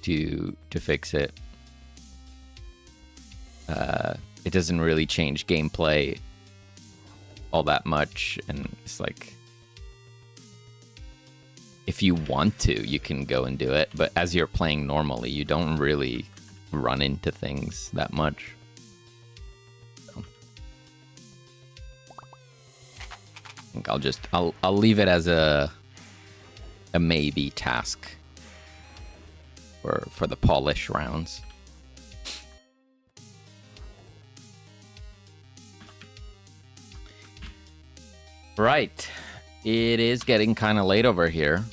to fix it. It doesn't really change gameplay all that much, and it's like, if you want to, you can go and do it, but as you're playing normally, you don't really run into things that much. So, I think I'll leave it as a maybe task for the polish rounds. Right. It is getting kind of late over here,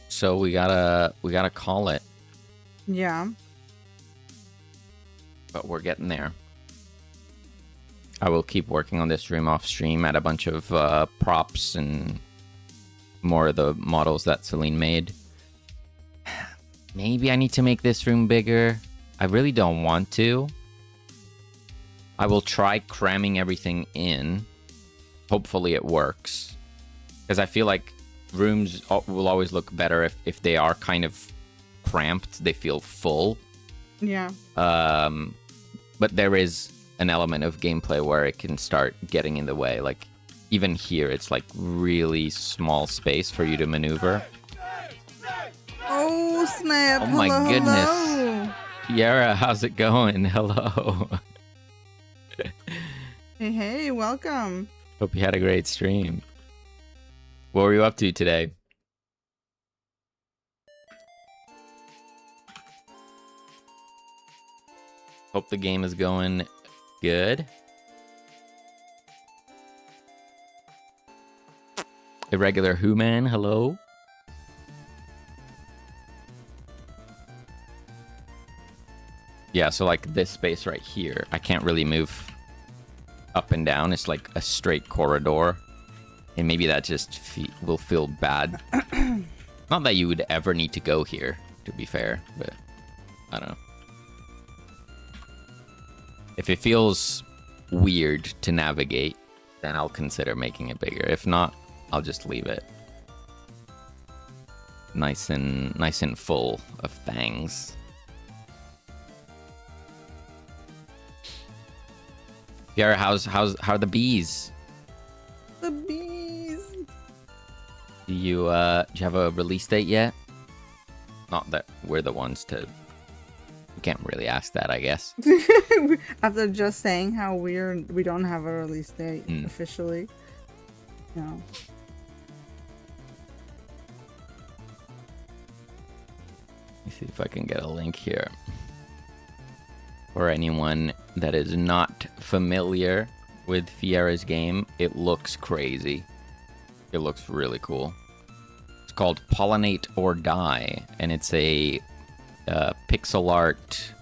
so we gotta call it. Yeah. But we're getting there. I will keep working on this room off stream, add a bunch of props and more of the models that Selene made. Maybe I need to make this room bigger. I really don't want to. I will try cramming everything in. Hopefully it works. Because I feel like rooms will always look better if they are kind of cramped. They feel full. Yeah. But there is an element of gameplay where it can start getting in the way. Like, even here, it's like really small space for you to maneuver. Oh, snap. Oh my goodness. Hello. Yara, how's it going? Hello. Hey, welcome. Hope you had a great stream. What were you up to today? Hope the game is going good. Irregular Who Man, hello. Yeah, so like this space right here, I can't really move up and down. It's like a straight corridor. And maybe that just will feel bad. Not that you would ever need to go here, to be fair, but I don't know. If it feels weird to navigate, then I'll consider making it bigger. If not, I'll just leave it nice and full of things. Yara, how are the bees? The bees. Do you have a release date yet? Not that we're the ones to. We can't really ask that, I guess. After just saying how we don't have a release date officially. No. Let me see if I can get a link here. For anyone that is not familiar with Fiera's game, it looks crazy. It looks really cool. It's called Pollinate or Die, and it's a pixel art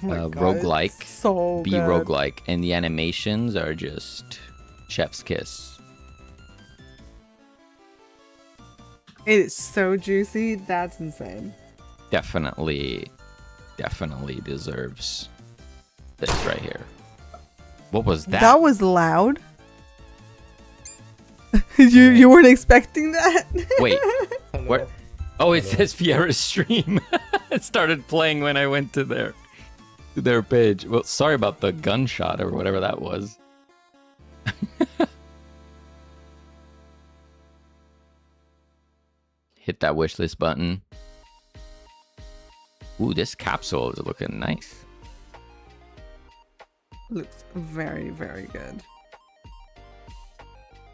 roguelike. So be good. roguelike, and the animations are just chef's kiss. It is so juicy. That's insane. Definitely deserves this right here. What was that? That was loud. you weren't expecting that? Wait, what? Oh, it says Fiera's stream. It started playing when I went to their page. Well, sorry about the gunshot or whatever that was. Hit that wishlist button. Ooh, this capsule is looking nice. Looks very, very good.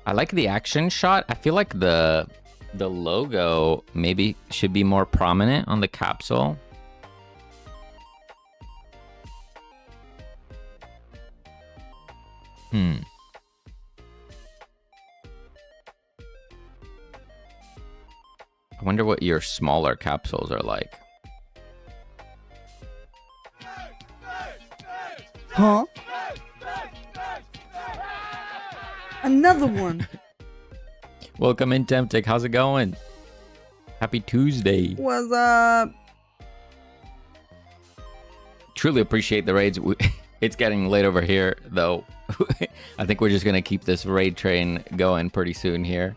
I like the action shot. I feel like the logo maybe should be more prominent on the capsule. I wonder what your smaller capsules are like. Huh? Another one. Welcome in, Temptic. How's it going? Happy Tuesday. What's up? Truly appreciate the raids. It's getting late over here, though. I think we're just going to keep this raid train going pretty soon here.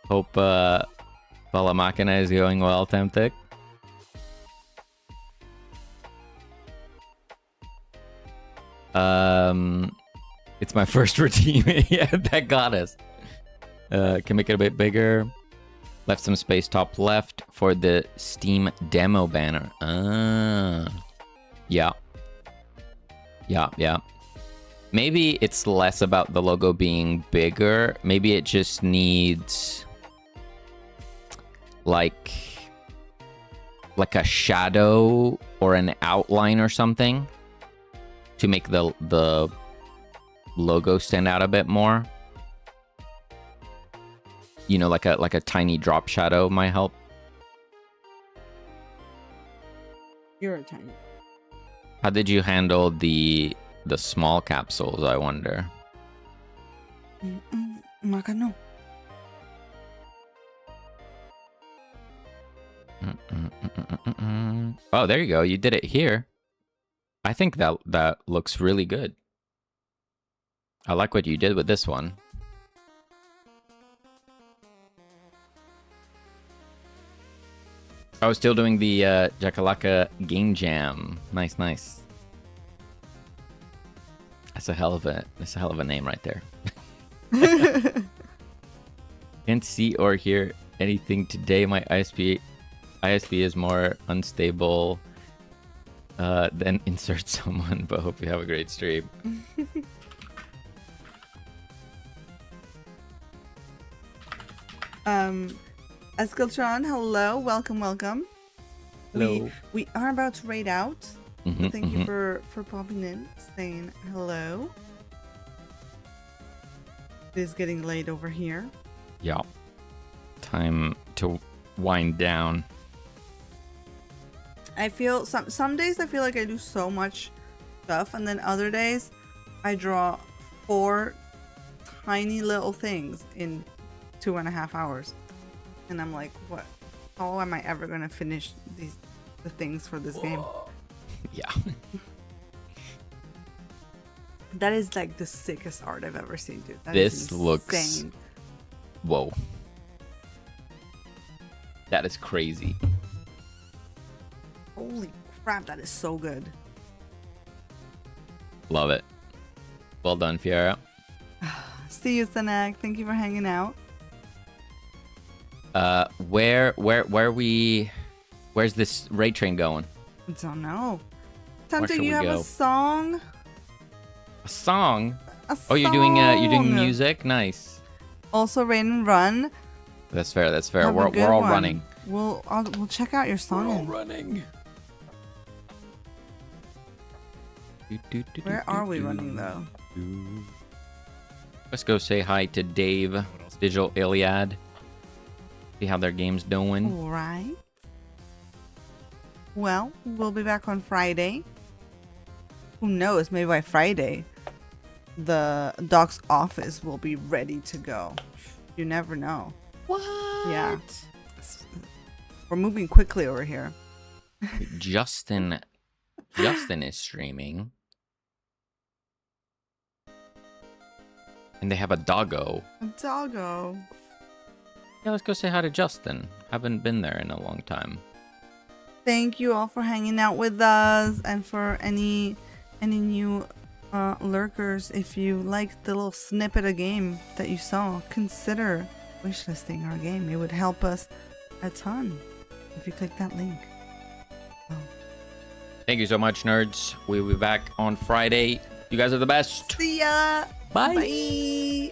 Hope Bala Machina is going well, Temptic. It's my first routine. Yeah, that got us. Can make it a bit bigger. Left some space top left for the Steam demo banner. Yeah. Maybe it's less about the logo being bigger. Maybe it just needs like a shadow or an outline or something to make the logo stand out a bit more. You know, like a tiny drop shadow might help. You're a tiny. How did you handle the small capsules, I wonder? Makano. Oh, there you go. You did it here. I think that looks really good. I like what you did with this one. I was still doing the Jakalaka Game Jam. Nice. That's a hell of a name right there. Can't see or hear anything today. My ISP ISB is more unstable than insert someone, but hope you have a great stream. Eskiltron, hello, welcome. Hello. We are about to raid out. Mhm, So thank you mhm. for popping in, saying hello. It is getting late over here. Yeah. Time to wind down. I feel some days I feel like I do so much stuff, and then other days I draw 4 tiny little things in 2.5 hours, and I'm like, what? How am I ever gonna finish the things for this game? Yeah. That is like the sickest art I've ever seen, dude. That is This looks. insane. Whoa. That is crazy. Holy crap, that is so good. Love it. Well done, Fiera. See you, Sanak. Thank you for hanging out. Where's this raid train going? Don't know. Where Tempting, should you we have go? a song? A song? A Oh, you're doing song! music? Nice. Also, raid and run. That's fair. That's fair. Have a We're good all one. running. We'll check out your song. running. Where are we running though? Let's go say hi to Dave, Digital Iliad. See how their game's doing. All right. Well, we'll be back on Friday. Who knows? Maybe by Friday, the doc's office will be ready to go. You never know. What? Yeah. We're moving quickly over here. Justin is streaming. And they have a doggo. A doggo. Yeah, let's go say hi to Justin. Haven't been there in a long time. Thank you all for hanging out with us, and for any new lurkers. If you liked the little snippet of game that you saw, consider wishlisting our game. It would help us a ton if you click that link. Oh. Thank you so much, nerds. We'll be back on Friday. You guys are the best. See ya. Bye. Bye.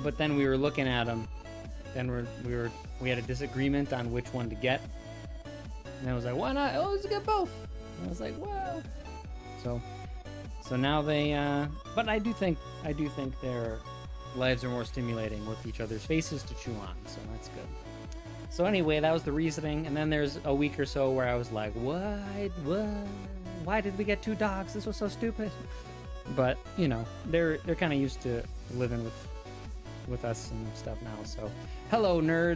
But then we were looking at them. Then we had a disagreement on which one to get. And I was like, why not? Oh, let's get both. And I was like, wow. So now they. But I do think their lives are more stimulating with each other's faces to chew on. So that's good. So anyway, that was the reasoning. And then there's a week or so where I was like, what? Why did we get 2 dogs? This was so stupid. But you know, they're kind of used to living with us and stuff now. So hello, nerds.